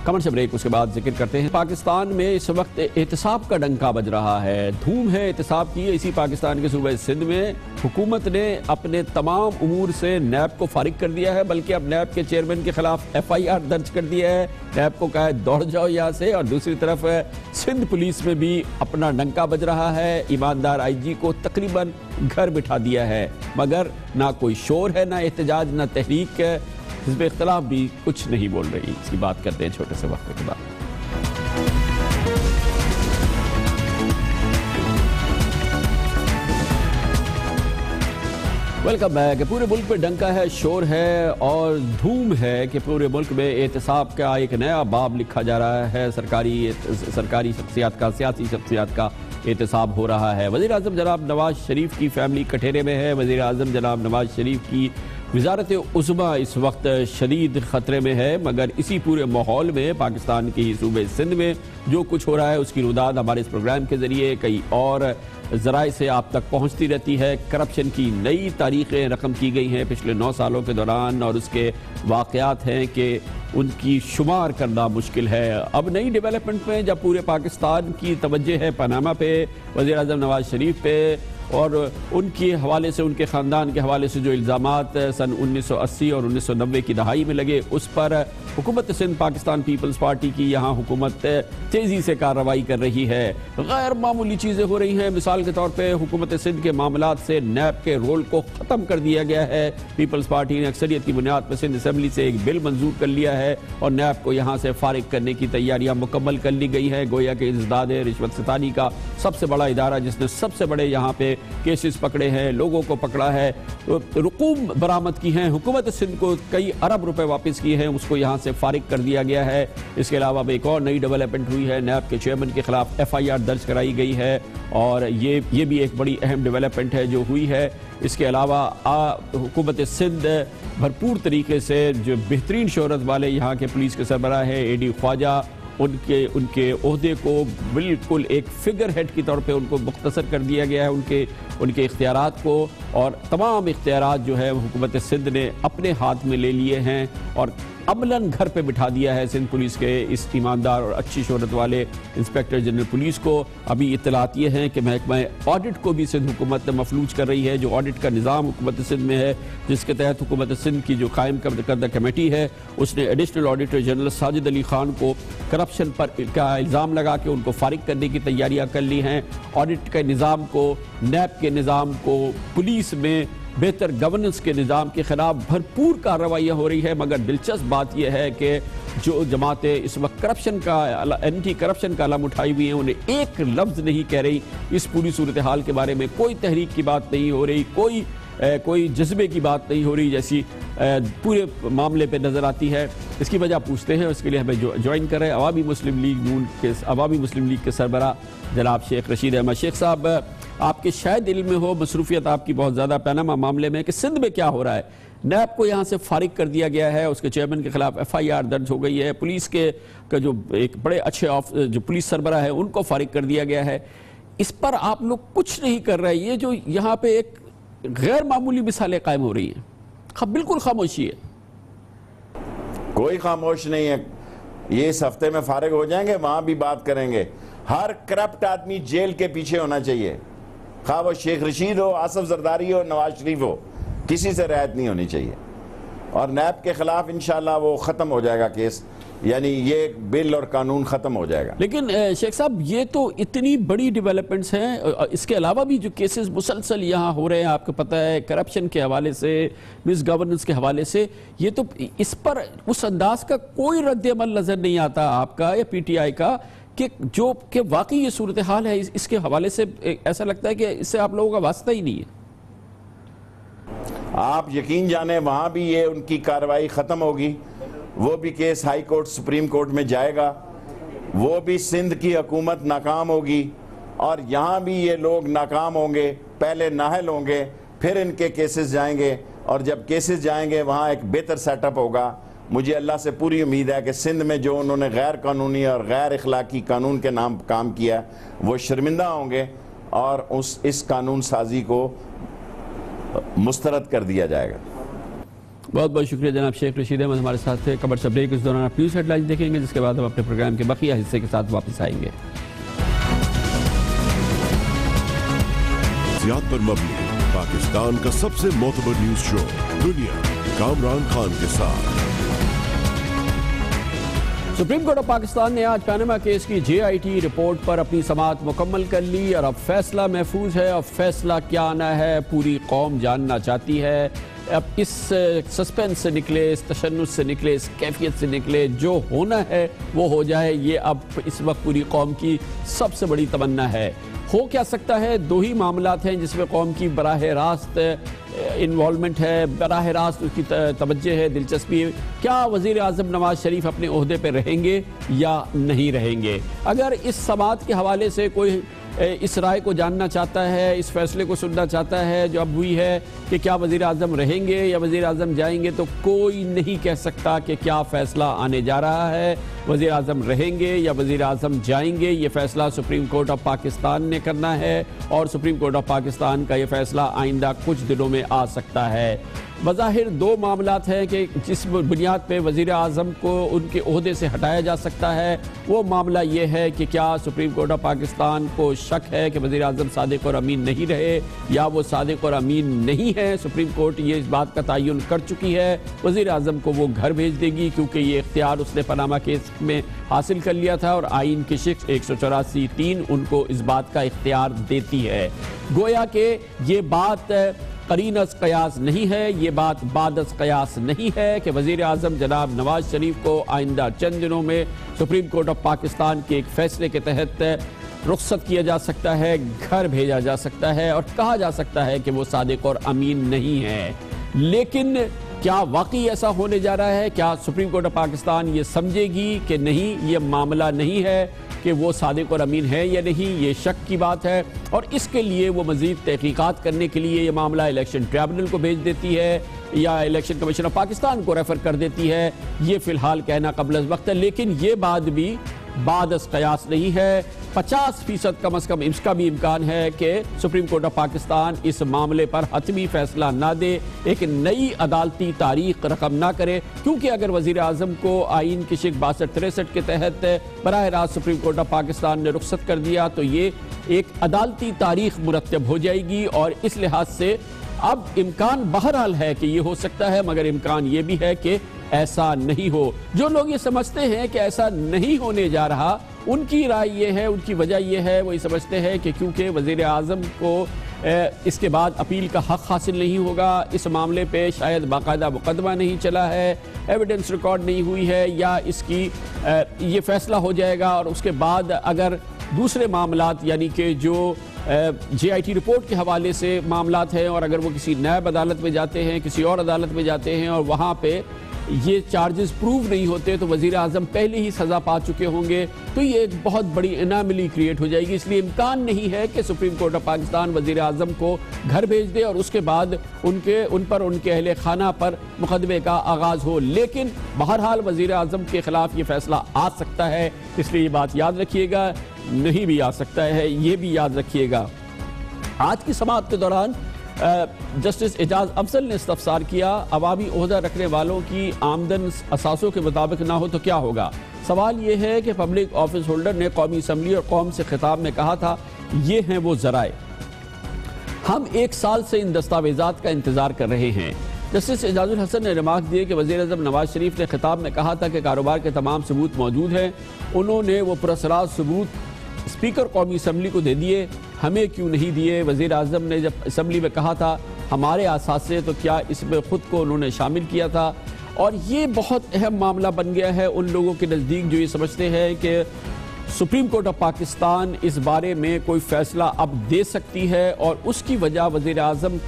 कमर्शियल ब्रेक, उसके बाद जिक्र करते हैं। पाकिस्तान में इस वक्त एहतिसाब का डंका बज रहा है, धूम है एहतिसाब की। इसी पाकिस्तान के सूबे सिंध में हुकूमत ने अपने तमाम उमूर से नैब को फारिग कर दिया है, बल्कि अब नैब के चेयरमैन के खिलाफ FIR दर्ज कर दिया है। नैब को कहा है दौड़ जाओ यहाँ से। और दूसरी तरफ सिंध पुलिस में भी अपना डंका बज रहा है। ईमानदार IG को तकरीबन घर बिठा दिया है, मगर ना कोई शोर है, ना एहतजाज, ना तहरीक है। हिज़्ब इख्तिलाफ भी कुछ नहीं बोल रही। इसकी बात करते हैं छोटे से वक्त के बाद। Welcome back. पूरे मुल्क में डंका है, शोर है और धूम है कि पूरे मुल्क में एहतिसाब का एक नया बाब लिखा जा रहा है। सरकारी शख्सियात का, सियासी शख्सियात का एहतिसाब हो रहा है। वज़ीर आज़म जनाब नवाज शरीफ की फैमिली कठेरे में है। वज़ीर आज़म जनाब नवाज शरीफ की वज़ारत उज़्मा इस वक्त शदीद ख़तरे में है, मगर इसी पूरे माहौल में पाकिस्तान के ही सूबे सिंध में जो कुछ हो रहा है उसकी रुदाद हमारे इस प्रोग्राम के ज़रिए कई और ज़राए से आप तक पहुँचती रहती है। करप्शन की नई तारीखें रकम की गई हैं पिछले 9 सालों के दौरान, और उसके वाक़यात हैं कि उनकी शुमार करना मुश्किल है। अब नई डेवलपमेंट में जब पूरे पाकिस्तान की तवज्जो है पनामा पे, वज़ीर आज़म नवाज शरीफ पे, और उनके हवाले से, उनके ख़ानदान के हवाले से जो इल्ज़ामात सन 1980 और 1990 की दहाई में लगे, उस पर हुकूमत सिंध पाकिस्तान पीपल्स पार्टी की यहाँ हुकूमत तेज़ी से कार्रवाई कर रही है। गैर मामूली चीज़ें हो रही हैं। मिसाल के तौर पर हुकूमत सिंध के मामलात से नैब के रोल को ख़त्म कर दिया गया है। पीपल्स पार्टी ने अक्सरियत की बुनियाद पर सिंध असम्बली से एक बिल मंजूर कर लिया है और नैब को यहाँ से फारिग करने की तैयारियाँ मुकम्मल कर ली गई हैं। गोया के इंसदाद रिश्वत सितानी का सबसे बड़ा इदारा, जिसने सबसे बड़े यहाँ पे केसेस पकड़े हैं, लोगों को पकड़ा है, रुकूम बरामद की हैं, हुकूमत सिंध को कई अरब रुपए वापस किए हैं, उसको यहाँ से फारिग कर दिया गया है। इसके अलावा अब एक और नई डेवलपमेंट हुई है, नैब के चेयरमैन के खिलाफ FIR दर्ज कराई गई है, और ये भी एक बड़ी अहम डेवलपमेंट है जो हुई है। इसके अलावा हुकूमत सिंध भरपूर तरीके से जो बेहतरीन शोहरत वाले यहाँ के पुलिस के सरबराह है AD ख्वाजा, उनके ओहदे को बिल्कुल एक फिगर हेड की तौर पे उनको मुख्तसर कर दिया गया है, उनके इख्तियारात को, और तमाम इख्तियारात जो है हुकूमत सिंध ने अपने हाथ में ले लिए हैं और अमलन घर पे बिठा दिया है सिंध पुलिस के इस ईमानदार और अच्छी शोहरत वाले इंस्पेक्टर जनरल पुलिस को। अभी इत्तलात ये हैं कि महकमा ऑडिट को भी सिंध हुकूमत मफलूज कर रही है। जो ऑडिट का निज़ाम हुकूमत सिंध में है, जिसके तहत हुकूमत सिंध की जो कायम करदा कमेटी है, उसने additional auditor general Sajid Ali Khan को करप्शन पर का इल्ज़ाम लगा के उनको फारिग करने की तैयारियाँ कर ली हैं। ऑडिट के निज़ाम को, नैब के निज़ाम को, पुलिस में बेहतर गवर्नेंस के निज़ाम के ख़िलाफ़ भरपूर कार्रवाइयाँ हो रही है। मगर दिलचस्प बात यह है कि जो जमातें इस वक्त करप्शन का, एंटी करप्शन का अलम उठाई हुई हैं, उन्हें एक लफ्ज़ नहीं कह रही इस पूरी सूरत हाल के बारे में। कोई तहरीक की बात नहीं हो रही, कोई जज्बे की बात नहीं हो रही, जैसी पूरे मामले पे नज़र आती है। इसकी वजह पूछते हैं, उसके लिए हमें ज्वाइन कर रहे हैं अवामी मुस्लिम लीग के सरबराह जनाब शेख रशीद अहमद। शेख साहब, आपके शायद इल्म में हो, मसरूफियत आपकी बहुत ज़्यादा पनामा मामले में, कि सिंध में क्या हो रहा है। नैब को यहाँ से फारिग कर दिया गया है, उसके चेयरमैन के खिलाफ FIR दर्ज हो गई है, पुलिस का जो एक बड़े अच्छे जो पुलिस सरबराह है उनको फारिग कर दिया गया है। इस पर आप लोग कुछ नहीं कर रहे। ये जो यहाँ पे एक गैर मामूली मिसालें कायम हो रही हैं, बिल्कुल खामोशी है।
कोई खामोश नहीं है। ये इस हफ्ते में फारिग हो जाएंगे, वहां भी बात करेंगे। हर करप्ट आदमी जेल के पीछे होना चाहिए, खा वो शेख रशीद हो, आसफ जरदारी हो, नवाज शरीफ हो, किसी से रियायत नहीं होनी चाहिए। और नैब के खिलाफ इंशाल्लाह वो ख़त्म हो जाएगा केस, यानी ये बिल और कानून ख़त्म हो जाएगा।
लेकिन शेख साहब, ये तो इतनी बड़ी डेवलपमेंट्स हैं, इसके अलावा भी जो केसेस मुसलसल यहाँ हो रहे हैं, आपको पता है, करप्शन के हवाले से, मिस गवर्नेंस के हवाले से, ये तो इस पर उस अंदाज का कोई रद्द अमल नज़र नहीं आता आपका या PTI का, कि वाकई ये सूरत हाल है। इसके हवाले से ऐसा लगता है कि इससे आप लोगों का वास्ता ही नहीं है।
आप यकीन जाने वहाँ भी ये उनकी कार्रवाई ख़त्म होगी, वो भी case high court supreme court में जाएगा, वो भी सिंध की हुकूमत नाकाम होगी, और यहाँ भी ये लोग नाकाम होंगे, पहले नाहल होंगे, फिर इनके केसेस जाएंगे, और जब केसेस जाएंगे वहाँ एक बेहतर सेटअप होगा। मुझे अल्लाह से पूरी उम्मीद है कि सिंध में जो उन्होंने गैर कानूनी और गैर इखलाकी कानून के नाम काम किया वो शर्मिंदा होंगे, और इस कानून साजी को मुस्तरद कर दिया जाएगा।
बहुत बहुत शुक्रिया जनाब शेख रशीद अहमद हमारे साथ थे। खबर से ब्रेक, इस दौरान आप न्यूज़ हेडलाइंस देखेंगे, जिसके बाद हम अपने प्रोग्राम के बकिया हिस्से के साथ वापस आएंगे।
जियाद पर मबनी पाकिस्तान का सबसे मोतबर न्यूज शो दुनिया, कामरान खान के साथ।
सुप्रीम कोर्ट ऑफ पाकिस्तान ने आज पनामा केस की JIT रिपोर्ट पर अपनी समाअत मुकम्मल कर ली, और अब फैसला महफूज है। और फैसला क्या आना है पूरी कौम जानना चाहती है। अब इस सस्पेंस से निकले, इस तशन्नुस से निकले, इस कैफियत से निकले, जो होना है वो हो जाए, ये अब इस वक्त पूरी कौम की सबसे बड़ी तमन्ना है। हो क्या सकता है? दो ही मामलात हैं जिसमें कौम की बराह रास्त इन्वॉल्वमेंट है, बराह रास्त उसकी तवज्जो है, दिलचस्पी है। क्या वज़ीर आज़म नवाज शरीफ अपने ओहदे पर रहेंगे या नहीं रहेंगे? अगर इस समाअत के हवाले से कोई इस राय को जानना चाहता है, इस फैसले को सुनना चाहता है जो अब हुई है कि क्या वज़ीर आज़म रहेंगे या वज़ीर आज़म जाएंगे, तो कोई नहीं कह सकता कि क्या फ़ैसला आने जा रहा है। वज़ीर आज़म रहेंगे या वज़ीर आज़म जाएंगे, ये फ़ैसला सुप्रीम कोर्ट ऑफ पाकिस्तान ने करना है और सुप्रीम कोर्ट ऑफ पाकिस्तान का ये फ़ैसला आइंदा कुछ दिनों में आ सकता है। बज़ाहिर दो मामलात हैं कि जिस बुनियाद पे वज़ीर आज़म को उनके ओहदे से हटाया जा सकता है, वो मामला ये है कि क्या सुप्रीम कोर्ट ऑफ पाकिस्तान को शक है कि वज़ीर आज़म सादिक और अमीन नहीं रहे या वो सादिक और अमीन नहीं है। सुप्रीम कोर्ट ये इस बात का तयन कर चुकी है, वज़ीर आज़म को वो घर भेज देगी क्योंकि ये इख्तियार उसने पनामा केस में हासिल कर लिया था और आइन की शिक्स 184(3) उनको इस बात का इख्तियार देती है। गोया कि ये बात करीनस कयास नहीं है, ये बात बादस कयास नहीं है कि वज़ीर आज़म जनाब नवाज शरीफ को आइंदा चंद दिनों में सुप्रीम कोर्ट ऑफ पाकिस्तान के एक फैसले के तहत रुख्सत किया जा सकता है, घर भेजा जा सकता है और कहा जा सकता है कि वो सादिक और अमीन नहीं है। लेकिन क्या वाकई ऐसा होने जा रहा है? क्या सुप्रीम कोर्ट ऑफ पाकिस्तान ये समझेगी कि नहीं, ये मामला नहीं है कि वो सादिक और अमीन है या नहीं, ये शक की बात है और इसके लिए वो मज़ीद तहकीकात करने के लिए ये मामला इलेक्शन ट्रिब्यूनल को भेज देती है या इलेक्शन कमीशन ऑफ पाकिस्तान को रेफर कर देती है, ये फ़िलहाल कहना क़ब्ल वक्त है। लेकिन ये बात भी बादस कयास नहीं है। 50% कम अज़ कम इसका भी इम्कान है कि सुप्रीम कोर्ट ऑफ पाकिस्तान इस मामले पर हतमी फैसला ना दे, एक नई अदालती तारीख रकम ना करे, क्योंकि अगर वज़ीर आज़म को आइन की शिक 62-63 के तहत बराह रास्त सुप्रीम कोर्ट ऑफ पाकिस्तान ने रुख्सत कर दिया तो ये एक अदालती तारीख मुरतब हो जाएगी और इस लिहाज से अब इम्कान बहरहाल है कि ये हो सकता है, मगर इम्कान ये भी है कि ऐसा नहीं हो। जो लोग ये समझते हैं कि ऐसा नहीं होने जा रहा, उनकी राय ये है, उनकी वजह ये है, वो ये समझते हैं कि क्योंकि वज़ीर आज़म को इसके बाद अपील का हक़ हासिल नहीं होगा, इस मामले पे शायद बाकायदा मुकदमा नहीं चला है, एविडेंस रिकॉर्ड नहीं हुई है या इसकी ये फ़ैसला हो जाएगा और उसके बाद अगर दूसरे मामलात यानी कि जो JIT रिपोर्ट के हवाले से मामलात हैं और अगर वो किसी नैब अदालत में जाते हैं, किसी और अदालत में जाते हैं और वहाँ पे ये चार्जेस प्रूव नहीं होते तो वज़ीर आज़म पहले ही सज़ा पा चुके होंगे, तो ये एक बहुत बड़ी इनामली क्रिएट हो जाएगी। इसलिए इम्कान नहीं है कि सुप्रीम कोर्ट ऑफ पाकिस्तान वज़ीर आज़म को घर भेज दे और उसके बाद उन पर उनके अहले खाना पर मुकदमे का आगाज़ हो। लेकिन बहरहाल वज़ीर आज़म के ख़िलाफ़ ये फ़ैसला आ सकता है, इसलिए ये बात याद रखिएगा, नहीं भी आ सकता है, ये भी याद रखिएगा। आज की समाअत के दौरान जस्टिस एजाज अफजल ने इस्तफसार किया, अवामी ओहदा रखने वालों की आमदन असासों के मुताबिक ना हो तो क्या होगा। सवाल ये है कि पब्लिक ऑफिस होल्डर ने कौमी असम्बली और कौम से खिताब में कहा था, ये हैं वो ज़राए, हम 1 साल से इन दस्तावेजात का इंतज़ार कर रहे हैं। जस्टिस एजाजुल हसन ने रिमार्क दिए कि वज़ीर आज़म नवाज शरीफ ने खिताब में कहा था कि कारोबार के तमाम सबूत मौजूद हैं, उन्होंने वो पुरअसरार सबूत स्पीकर कौमी असम्बली को दे दिए, हमें क्यों नहीं दिए। वज़ीर आज़म ने जब असम्बली में कहा था हमारे असासे, तो क्या इसमें ख़ुद को उन्होंने शामिल किया था। और ये बहुत अहम मामला बन गया है उन लोगों के नज़दीक जो ये समझते हैं कि सुप्रीम कोर्ट ऑफ पाकिस्तान इस बारे में कोई फ़ैसला अब दे सकती है और उसकी वजह वज़ीर आज़म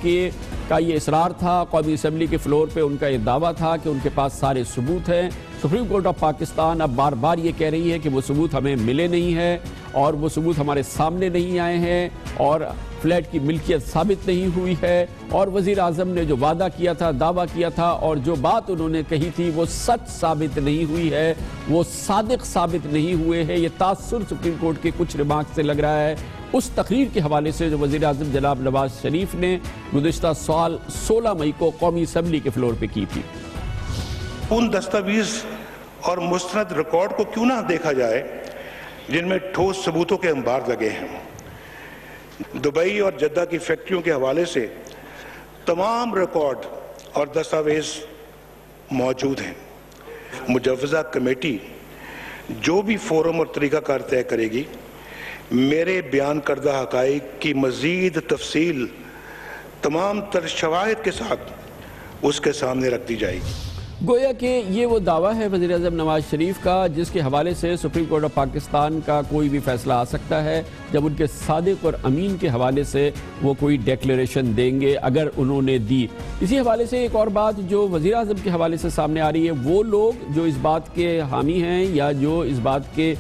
का ये इसरार था, कौमी असम्बली के फ्लोर पे उनका ये दावा था कि उनके पास सारे सबूत हैं। सुप्रीम कोर्ट ऑफ पाकिस्तान अब बार बार ये कह रही है कि वो सबूत हमें मिले नहीं हैं और वो सबूत हमारे सामने नहीं आए हैं और फ्लैट की मिल्कियत साबित नहीं हुई है और वज़ीर आज़म ने जो वादा किया था, दावा किया था और जो बात उन्होंने कही थी वो सच साबित नहीं हुई है, वो सादिक साबित नहीं हुए हैं। ये तासुर सुप्रीम कोर्ट के कुछ रिमार्क से लग रहा है उस तकरीर के हवाले से जो वज़ीर आज़म जनाब नवाज शरीफ ने गुज़िश्ता साल 16 मई को कौमी असम्बली के फ्लोर पे की थी।
उन दस्तावेज और मुस्तनद रिकॉर्ड को क्यों ना देखा जाए जिनमें ठोस सबूतों के अंबार लगे हैं। दुबई और जद्दा की फैक्ट्रियों के हवाले से तमाम रिकॉर्ड और दस्तावेज मौजूद हैं। मुजव्वज़ा कमेटी जो भी फोरम और तरीक़ाकार तय करेगी, मेरे बयान करदा हक़ाइक़ की मज़ीद तफसील तमाम तर शवाहिद के साथ उसके सामने रख दी जाएगी।
गोया कि ये वो दावा है वज़ीर आज़म नवाज शरीफ का जिसके हवाले से सुप्रीम कोर्ट ऑफ पाकिस्तान का कोई भी फैसला आ सकता है जब उनके सादिक और अमीन के हवाले से वो कोई डेक्लेरेशन देंगे, अगर उन्होंने दी। इसी हवाले से एक और बात जो वज़ीर आज़म के हवाले से सामने आ रही है, वो लोग जो इस बात के हामी हैं या जो इस बात के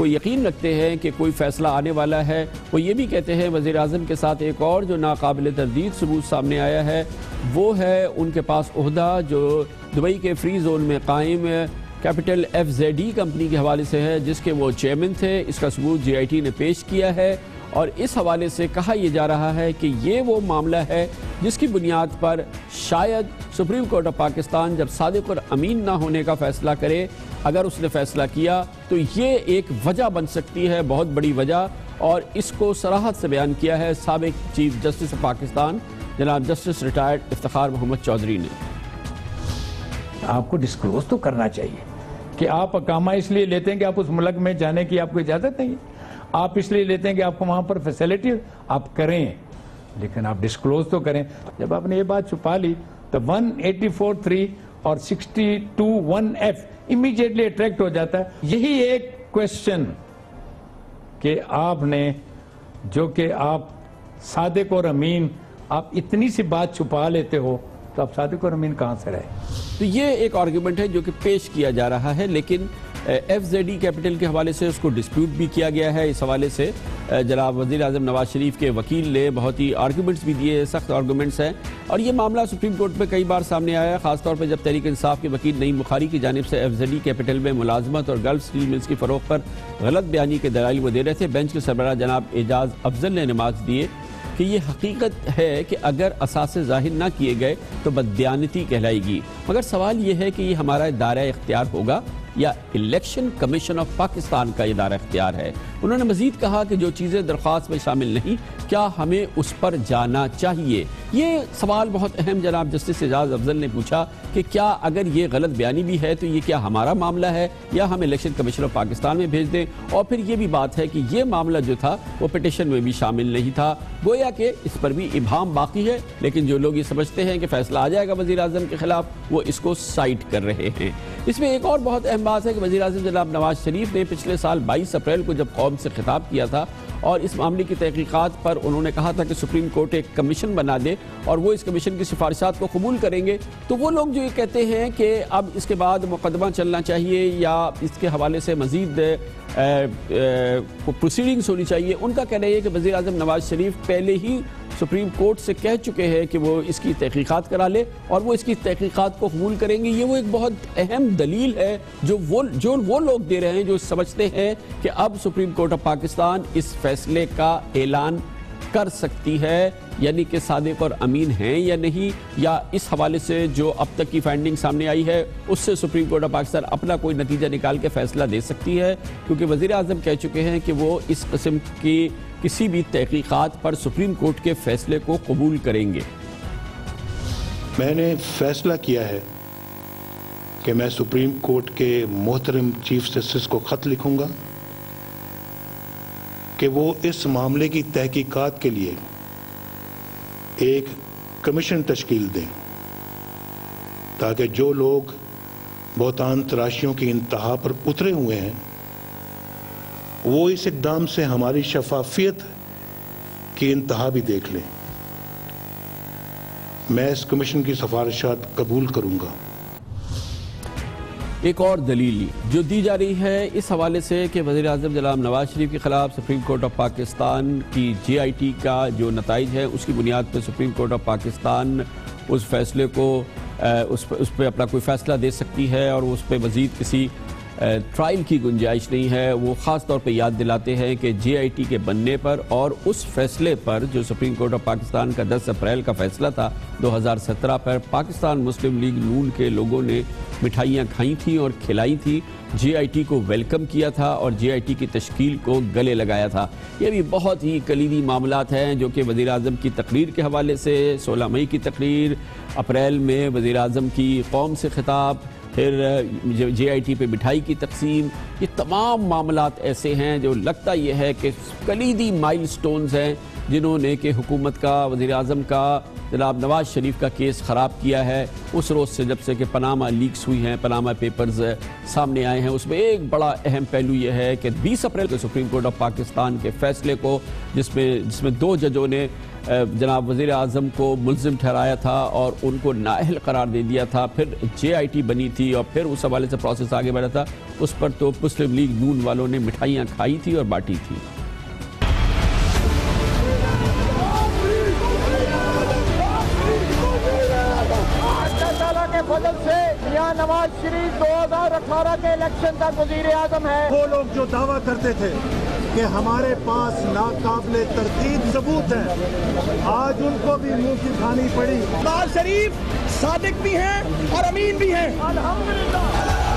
वो यकीन रखते हैं कि कोई फ़ैसला आने वाला है। वो ये भी कहते हैं वज़ीर आज़म के साथ एक और जो नाकाबिल तरदीद सबूत सामने आया है वो है उनके पास ओहदा जो दुबई के फ्री जोन में कायम कैपिटल FZE कंपनी के हवाले से है, जिसके वो चेयरमैन थे। इसका सबूत JIT ने पेश किया है और इस हवाले से कहा यह जा रहा है कि ये वो मामला है जिसकी बुनियाद पर शायद सुप्रीम कोर्ट ऑफ पाकिस्तान जब सादिक और अमीन ना होने का फ़ैसला करे, अगर उसने फ़ैसला किया तो ये एक वजह बन सकती है, बहुत बड़ी वजह। और इसको सराहत से बयान किया है साबिक चीफ जस्टिस ऑफ पाकिस्तान जनाब जस्टिस रिटायर्ड इफ्तिखार मोहम्मद चौधरी ने।
आपको डिस्क्लोज तो करना चाहिए कि आप अकामा इसलिए लेते हैं कि आप उस मुल्क में जाने की आपको इजाज़त नहीं है, आप इसलिए लेते हैं कि आपको वहाँ पर फैसिलिटी आप करें, लेकिन आप डिस्क्लोज तो करें। जब आपने ये बात छुपा ली तो 184(3) और 62(1)(f इमीडिएटली अट्रैक्ट हो जाता है। यही एक क्वेश्चन कि आपने जो कि आप सादिक और अमीन आप इतनी सी बात छुपा लेते हो तो आप सादिक और अमीन कहाँ से रहे।
तो ये एक आर्गूमेंट है जो कि पेश किया जा रहा है, लेकिन FZE कैपिटल के हवाले से उसको डिस्प्यूट भी किया गया है। इस हवाले से जनाब वज़ीर आज़म नवाज शरीफ के वकील ने बहुत ही आर्गूमेंट्स भी दिए, सख्त आर्गूमेंट्स हैं। और ये मामला सुप्रीम कोर्ट में कई बार सामने आया, खासतौर पर जब तहरीक इंसाफ के वकील नईम बुखारी की जानिब से FZE कैपिटल में मुलाजमत और गल्फ स्टील मिल्स की फ़रोख्त पर गलत बयानी के दलाइल वो दे रहे थे। बेंच के सरबराह जनाब एजाज अफजल ने नमाज दिए कि ये हकीकत है कि अगर असासे ज़ाहिर ना किए गए तो बददियानती कहलाएगी। मगर सवाल ये है कि ये हमारा दायरा इख्तियार होगा या इलेक्शन कमीशन ऑफ पाकिस्तान का ये दायरा इख्तियार है। उन्होंने मजीद कहा कि जो चीज़ें दरख्वास्त में शामिल नहीं, क्या हमें उस पर जाना चाहिए। ये सवाल बहुत अहम जनाब जस्टिस एजाज अफजल ने पूछा कि क्या अगर ये गलत बयानी भी है तो ये क्या हमारा मामला है या हम इलेक्शन कमीशन ऑफ पाकिस्तान में भेज दें। और फिर ये भी बात है कि ये मामला जो था वो पिटिशन में भी शामिल नहीं था, गोया कि इस पर भी इबाहम बाकी है। लेकिन जो लोग ये समझते हैं कि फैसला आ जाएगा वज़ीर आज़म के खिलाफ, वो इसको साइड कर रहे हैं। इसमें एक और बहुत अहम बात है कि वज़ीर आज़म जनाब नवाज शरीफ ने पिछले साल 22 अप्रैल को जब कौम से खिताब किया था और इस मामले की तहकीकात पर उन्होंने कहा था कि सुप्रीम कोर्ट एक कमीशन बना दे और वो इस कमीशन की सिफारिशात को कबूल करेंगे, तो वो लोग जो ये कहते हैं कि अब इसके बाद मुकदमा चलना चाहिए या इसके हवाले से मज़ीद प्रोसीडिंग्स होनी चाहिए, उनका कहना है कि वज़ीर आज़म नवाज शरीफ पहले ही सुप्रीम कोर्ट से कह चुके हैं कि वो इसकी तहकीकात करा ले और वो इसकी तहकीकात को कबूल करेंगे। ये वो एक बहुत अहम दलील है जो वो लोग दे रहे हैं जो समझते हैं कि अब सुप्रीम कोर्ट ऑफ पाकिस्तान इस फैसले का ऐलान कर सकती है, यानी कि सादिक और अमीन हैं या नहीं, या इस हवाले से जो अब तक की फाइंडिंग सामने आई है उससे सुप्रीम कोर्ट ऑफ पाकिस्तान अपना कोई नतीजा निकाल के फैसला दे सकती है। क्योंकि वज़ीर आज़म कह चुके हैं कि वो इस किस्म की किसी भी तहकीकात पर सुप्रीम कोर्ट के फैसले को कबूल करेंगे।
मैंने फैसला किया है कि मैं सुप्रीम कोर्ट के मोहतरम चीफ जस्टिस को ख़त लिखूंगा कि वो इस मामले की तहकीकात के लिए एक कमीशन तश्कील दें, ताकि जो लोग बहुतान तराशियों की इंतहा पर उतरे हुए हैं वो इस इक़दाम से हमारी शफाफियत की इंतहा भी देख लें। मैं इस कमीशन की सिफारिशात कबूल करूंगा।
एक और दलील जो दी जा रही है इस हवाले से कि वज़ीर आज़म जनाब नवाज शरीफ के खिलाफ सुप्रीम कोर्ट ऑफ पाकिस्तान की JIT का जो नताइज है उसकी बुनियाद पर सुप्रीम कोर्ट ऑफ पाकिस्तान उस फैसले को उस पर अपना कोई फ़ैसला दे सकती है और उस पर मज़ीद किसी ट्रायल की गुंजाइश नहीं है। वो ख़ास तौर पे याद दिलाते हैं कि JIT के बनने पर और उस फैसले पर जो सुप्रीम कोर्ट ऑफ पाकिस्तान का 10 अप्रैल का फैसला था 2017 पर, पाकिस्तान मुस्लिम लीग नून के लोगों ने मिठाइयाँ खाई थी और खिलाई थी, JIT को वेलकम किया था और JIT की तश्कील को गले लगाया था। ये भी बहुत ही कलीदी मामलात हैं जो कि वज़ीर आज़म की तकरीर के हवाले से 16 मई की तकरीर, अप्रैल में वज़ीर आज़म की कौम से खिताब, फिर JIT पे मिठाई की तकसीम, ये तमाम मामलात ऐसे हैं जो लगता ये है कि कलीदी माइलस्टोन्स हैं जिन्होंने कि हुकूमत का, वज़ीर आज़म का, जनाब नवाज शरीफ का केस ख़राब किया है। उस रोज़ से जब से कि पनामा लीक्स हुई हैं, पनामा पेपर्स सामने आए हैं, उसमें एक बड़ा अहम पहलू यह है कि 20 अप्रैल को सुप्रीम कोर्ट ऑफ पाकिस्तान के फैसले को, जिसमें 2 जजों ने जनाब वज़ीर आज़म को मुल्ज़िम ठहराया था और उनको नाअहल करार दे दिया था, फिर JIT बनी थी और फिर उस हवाले से प्रोसेस आगे बढ़ा था, उस पर तो मुस्लिम लीग नून वालों ने मिठाइयाँ खाई थी और बांटी थी।
फजल से यहाँ नवाज शरीफ 2018 के इलेक्शन तक वजीर आजम है।
वो लोग जो दावा करते थे कि हमारे पास नाकाबिले तरतीब सबूत हैं, आज उनको भी मुंह की खानी पड़ी।
नवाज शरीफ सादिक भी हैं और अमीन भी हैं। अल्हम्दुलिल्लाह।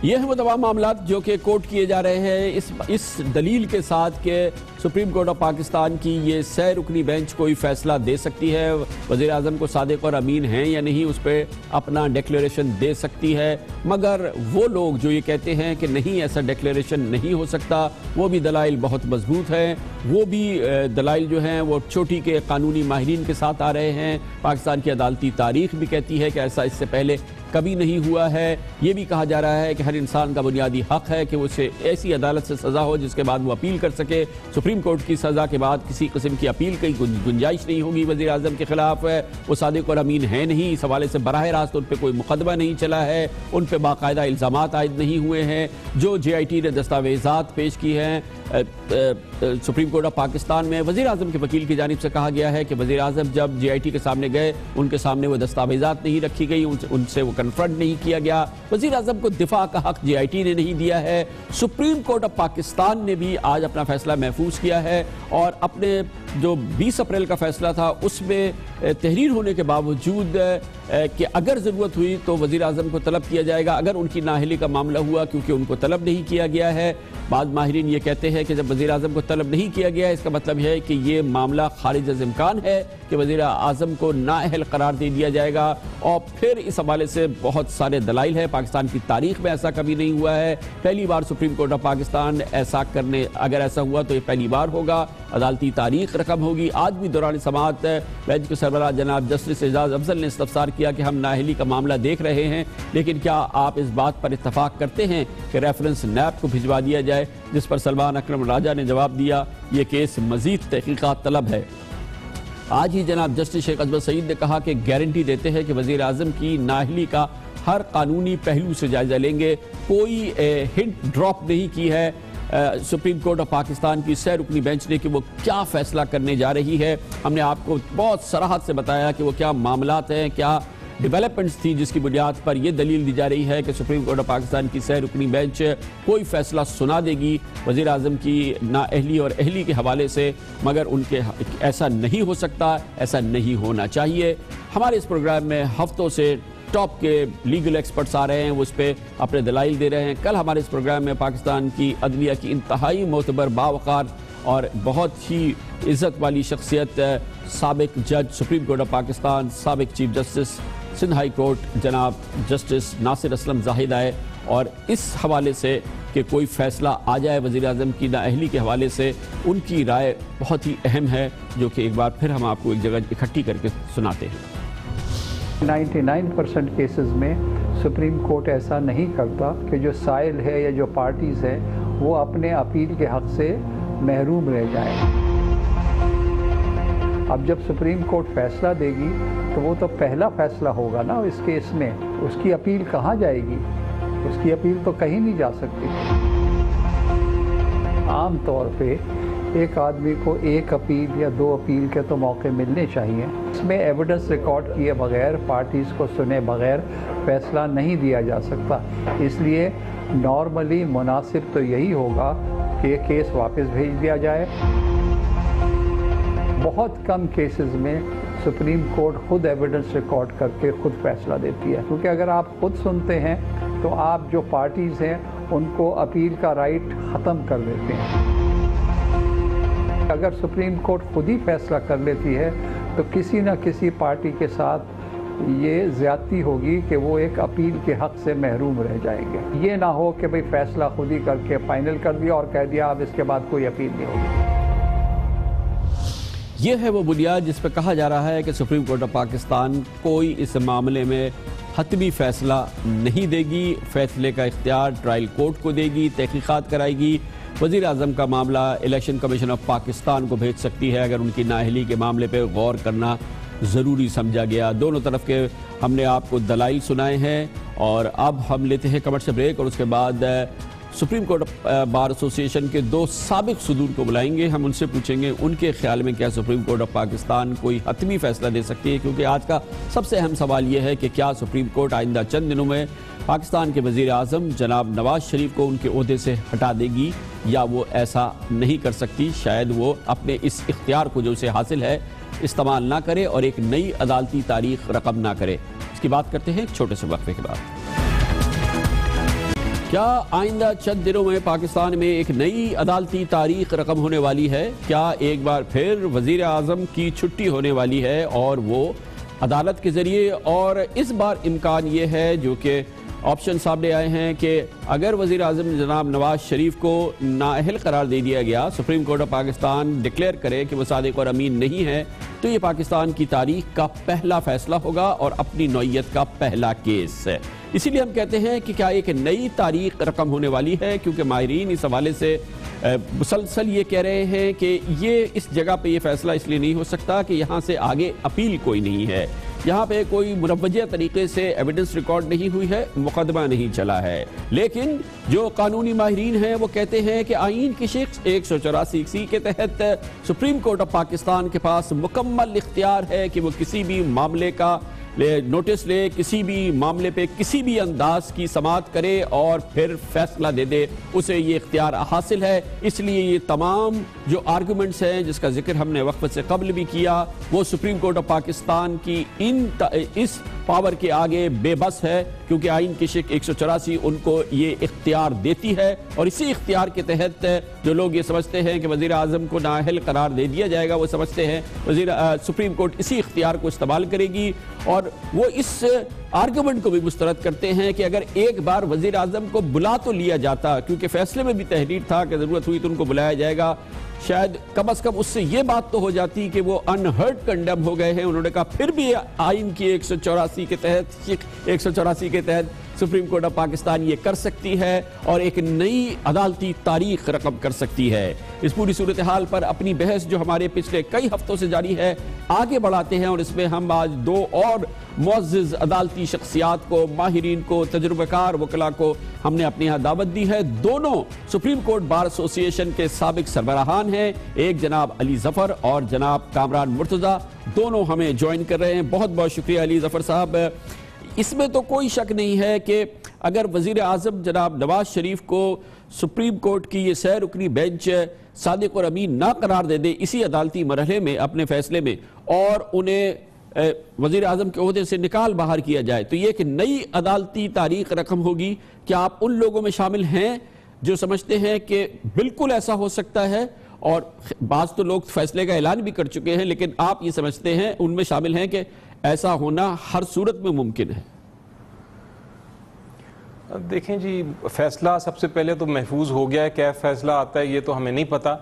ये हैं वो तमाम मामला जो कि कोर्ट किए जा रहे हैं इस दलील के साथ कि सुप्रीम कोर्ट ऑफ पाकिस्तान की ये 6 रुकनी बेंच कोई फैसला दे सकती है, वज़ीर आज़म को सादिक और अमीन हैं या नहीं, उस पर अपना डिक्लेरेशन दे सकती है। मगर वो लोग जो ये कहते हैं कि नहीं, ऐसा डिक्लेरेशन नहीं हो सकता, वो भी दलाइल बहुत मजबूत हैं। वो भी दलाइल जो हैं वो चोटी के कानूनी माहिरीन के साथ आ रहे हैं। पाकिस्तान की अदालती तारीख भी कहती है कि ऐसा इससे पहले कभी नहीं हुआ है। ये भी कहा जा रहा है कि हर इंसान का बुनियादी हक है कि उसे ऐसी अदालत से सज़ा हो जिसके बाद वो अपील कर सके। सुप्रीम कोर्ट की सज़ा के बाद किसी किस्म की अपील की गुंजाइश नहीं होगी वज़ीर आज़म के खिलाफ। वो सादिक और अमीन है नहीं, इस हवाले से बराह रास्त उन पर कोई मुकदमा नहीं चला है, उन पर बाकायदा इल्ज़ामात आयद नहीं हुए हैं। जो JIT ने दस्तावेज़ात पेश की हैं सुप्रीम कोर्ट ऑफ पाकिस्तान में, वज़ीर आज़म के वकील की जानिब से कहा गया है कि वज़ीर आज़म जब JIT के सामने गए, उनके सामने वो दस्तावेज़ात नहीं रखी गई, उनसे वो कन्फ्रंट नहीं किया गया। वज़ीर आज़म को दिफा का हक JIT ने नहीं दिया है। सुप्रीम कोर्ट ऑफ पाकिस्तान ने भी आज अपना फैसला महफूज किया है और अपने जो 20 अप्रैल का फैसला था उसमें तहरीर होने के बावजूद कि अगर ज़रूरत हुई तो वज़ीर आज़म को तलब किया जाएगा, अगर उनकी नाअहली का मामला हुआ क्योंकि उनको तलब नहीं किया गया है। बाद माहिरीन ये कहते हैं कि जब वज़ीर आज़म को तलब नहीं किया गया है, इसका मतलब है कि ये मामला खारिज अज़ इम्कान है कि वज़ीर आज़म को नाअहल करार दे दिया जाएगा। और फिर इस हवाले से बहुत सारे दलाइल है, पाकिस्तान की तारीख में ऐसा कभी नहीं हुआ है। पहली बार सुप्रीम कोर्ट ऑफ पाकिस्तान ऐसा करने, अगर ऐसा हुआ तो ये पहली बार होगा, अदालती तारीख रकम होगी। आज भी दौरान समाअत बेंच के सरबराह जनाब जस्टिस एजाज अफजल ने इस्तफसार किया कि हम नाअहली का मामला देख रहे हैं, लेकिन क्या आप इस बात पर इत्तफाक करते हैं कि रेफरेंस नैब को भिजवा दिया जाए, जिस पर सलमान अकरम राजा ने जवाब दिया ये केस मजीद तहकीकात तलब है। आज ही जनाब जस्टिस शेख अजमल सईद ने कहा कि गारंटी देते हैं कि वज़ीर आज़म की नाअहली का हर कानूनी पहलू से जायजा लेंगे। कोई हिंट ड्रॉप नहीं की है सुप्रीम कोर्ट ऑफ पाकिस्तान की 6 रुकनी बेंच ने कि वो क्या फैसला करने जा रही है। हमने आपको बहुत सराहत से बताया कि वो क्या मामलात हैं, क्या डेवलपमेंट्स थी जिसकी बुनियाद पर यह दलील दी जा रही है कि सुप्रीम कोर्ट ऑफ पाकिस्तान की 6 रुकनी बेंच कोई फैसला सुना देगी वज़ीर आज़म की नाअहली और अहली के हवाले से, मगर उनके ऐसा नहीं हो सकता, ऐसा नहीं होना चाहिए। हमारे इस प्रोग्राम में हफ्तों से टॉप के लीगल एक्सपर्ट्स आ रहे हैं, वो उस पर अपने दलाइल दे रहे हैं। कल हमारे इस प्रोग्राम में पाकिस्तान की अदलिया की इंतहाई मोतबर बावकार और बहुत ही इज़्ज़त वाली शख्सियत साबिक जज सुप्रीम कोर्ट ऑफ पाकिस्तान, साबिक chief justice Sindh high court जनाब जस्टिस नासिर असलम जाहिद आए और इस हवाले से कि कोई फैसला आ जाए वज़ीर आज़म की नाअहली के हवाले से, उनकी राय बहुत ही अहम है, जो कि एक बार फिर हम आपको एक जगह इकट्ठी करके सुनाते हैं।
99% केसेस में सुप्रीम कोर्ट ऐसा नहीं करता कि जो साइल है या जो पार्टीज़ हैं वो अपने अपील के हक़ से महरूम रह जाएं। अब जब सुप्रीम कोर्ट फैसला देगी तो वो तो पहला फैसला होगा ना इस केस में, उसकी अपील कहाँ जाएगी? उसकी अपील तो कहीं नहीं जा सकती। आम तौर पे एक आदमी को एक अपील या 2 अपील के तो मौके मिलने चाहिए। इसमें एविडेंस रिकॉर्ड किए बगैर, पार्टीज़ को सुने बगैर फैसला नहीं दिया जा सकता। इसलिए नॉर्मली मुनासिब तो यही होगा कि केस वापस भेज दिया जाए। बहुत कम केसेस में सुप्रीम कोर्ट खुद एविडेंस रिकॉर्ड करके खुद फैसला देती है, क्योंकि अगर आप खुद सुनते हैं तो आप जो पार्टीज़ हैं उनको अपील का राइट ख़त्म कर देते हैं। अगर सुप्रीम कोर्ट खुद ही फैसला कर लेती है तो किसी न किसी पार्टी के साथ ये ज़्यादती होगी कि वो एक अपील के हक़ से महरूम रह जाएंगे। ये ना हो कि भाई फैसला खुद ही करके फाइनल कर दिया और कह दिया अब इसके बाद कोई अपील नहीं होगी।
ये है वो बुनियाद जिस पर कहा जा रहा है कि सुप्रीम कोर्ट ऑफ पाकिस्तान कोई इस मामले में हतमी फैसला नहीं देगी। फैसले का इख्तियार ट्रायल कोर्ट को देगी, तहकीकात कराएगी। वज़ीर आज़म का मामला इलेक्शन कमीशन ऑफ पाकिस्तान को भेज सकती है अगर उनकी नाअहली के मामले पर गौर करना ज़रूरी समझा गया। दोनों तरफ के हमने आपको दलाइल सुनाए हैं और अब हम लेते हैं कमर्शियल ब्रेक और उसके बाद सुप्रीम कोर्ट बार एसोसिएशन के 2 साबिक सदूर को बुलाएंगे। हम उनसे पूछेंगे उनके ख्याल में क्या सुप्रीम कोर्ट ऑफ पाकिस्तान कोई हतमी फैसला दे सकती है, क्योंकि आज का सबसे अहम सवाल यह है कि क्या सुप्रीम कोर्ट आइंदा चंद दिनों में पाकिस्तान के वज़ीर आज़म जनाब नवाज शरीफ को उनके ओहदे से हटा देगी या वो ऐसा नहीं कर सकती। शायद वो अपने इस इख्तियार को जो उसे हासिल है इस्तेमाल ना करे और एक नई अदालती तारीख रकम ना करे। इसकी बात करते हैं एक छोटे से वक्फे के बाद। क्या आइंदा चंद दिनों में पाकिस्तान में एक नई अदालती तारीख रकम होने वाली है? क्या एक बार फिर वज़ीर आज़म की छुट्टी होने वाली है और वो अदालत के ज़रिए? और इस बार इम्कान ये है जो कि ऑप्शन सामने आए हैं कि अगर वज़ीर आज़म जनाब नवाज शरीफ को नाअहल करार दे दिया गया, supreme court of Pakistan declare करे कि वो सादिक और अमीन नहीं है, तो ये पाकिस्तान की तारीख का पहला फैसला होगा और अपनी नौइयत का पहला केस है। इसीलिए हम कहते हैं कि क्या एक नई तारीख रकम होने वाली है, क्योंकि माहिरीन इस हवाले से मुसलसल ये कह रहे हैं कि ये इस जगह पे ये फैसला इसलिए नहीं हो सकता कि यहाँ से आगे अपील कोई नहीं है, यहाँ पे कोई मुरवजा तरीके से एविडेंस रिकॉर्ड नहीं हुई है, मुकदमा नहीं चला है। लेकिन जो कानूनी माहिरीन हैं वो कहते हैं कि आईन की शिक्स 184 के तहत सुप्रीम कोर्ट ऑफ पाकिस्तान के पास मुकम्मल इख्तियार है कि वो किसी भी मामले का नोटिस ले, किसी भी मामले पे किसी भी अंदाज की समाअत करे और फिर फैसला दे दे, उसे ये इख्तियार हासिल है। इसलिए ये तमाम जो आर्गूमेंट्स हैं जिसका जिक्र हमने वक्फ से कबल भी किया, वो सुप्रीम कोर्ट ऑफ पाकिस्तान की इस पावर के आगे बेबस है, क्योंकि आइन की शिक 184 उनको ये इख्तियार देती है। और इसी इख्तियार के तहत जो लोग ये समझते हैं कि वज़ीर आज़म को नाअहल करार दे दिया जाएगा, वो समझते हैं सुप्रीम कोर्ट इसी इख्तियार को इस्तेमाल करेगी। और वो इस आर्गुमेंट को भी मुस्तरद करते हैं कि अगर एक बार वज़ीर आज़म को बुला तो लिया जाता, क्योंकि फैसले में भी तहरीर था कि ज़रूरत हुई तो उनको बुलाया जाएगा, शायद कम अज़ कम उससे ये बात तो हो जाती कि वो अनहर्ड कंडेम हो गए हैं। उन्होंने कहा फिर भी आइन की 184 के तहत सुप्रीम कोर्ट ऑफ पाकिस्तान ये कर सकती है और एक नई अदालती तारीख रकम कर सकती है। इस पूरी सूरत हाल पर अपनी बहस जो हमारे पिछले कई हफ्तों से जारी है आगे बढ़ाते हैं और इसमें हम आज 2 और मुअज़्ज़िज़ अदालती शख्सियात को, माहिरीन को, तजुर्बेकार वकला को हमने अपने यहाँ दावत दी है। दोनों सुप्रीम कोर्ट बार एसोसिएशन के साबिक सरबराहान हैं, एक जनाब अली ज़फ़र और जनाब कामरान मुर्तज़ा, दोनों हमें ज्वाइन कर रहे हैं। बहुत बहुत शुक्रिया अली ज़फ़र साहब। इसमें तो कोई शक नहीं है कि अगर वज़ीर आज़म जनाब नवाज शरीफ को सुप्रीम कोर्ट की ये सैर रुकनी बेंच सादिक और अमीन ना करार दे दे इसी अदालती मरहले में अपने फैसले में और उन्हें वज़ीर आज़म के ओहदे से निकाल बाहर किया जाए, तो ये एक नई अदालती तारीख रकम होगी। क्या आप उन लोगों में शामिल हैं जो समझते हैं कि बिल्कुल ऐसा हो सकता है? और बाज़ तो लोग फैसले का ऐलान भी कर चुके हैं, लेकिन आप ये समझते हैं, उनमें शामिल हैं कि ऐसा होना हर सूरत में मुमकिन है?
देखें जी, फैसला सबसे पहले तो महफूज हो गया है, क्या फैसला आता है ये तो हमें नहीं पता।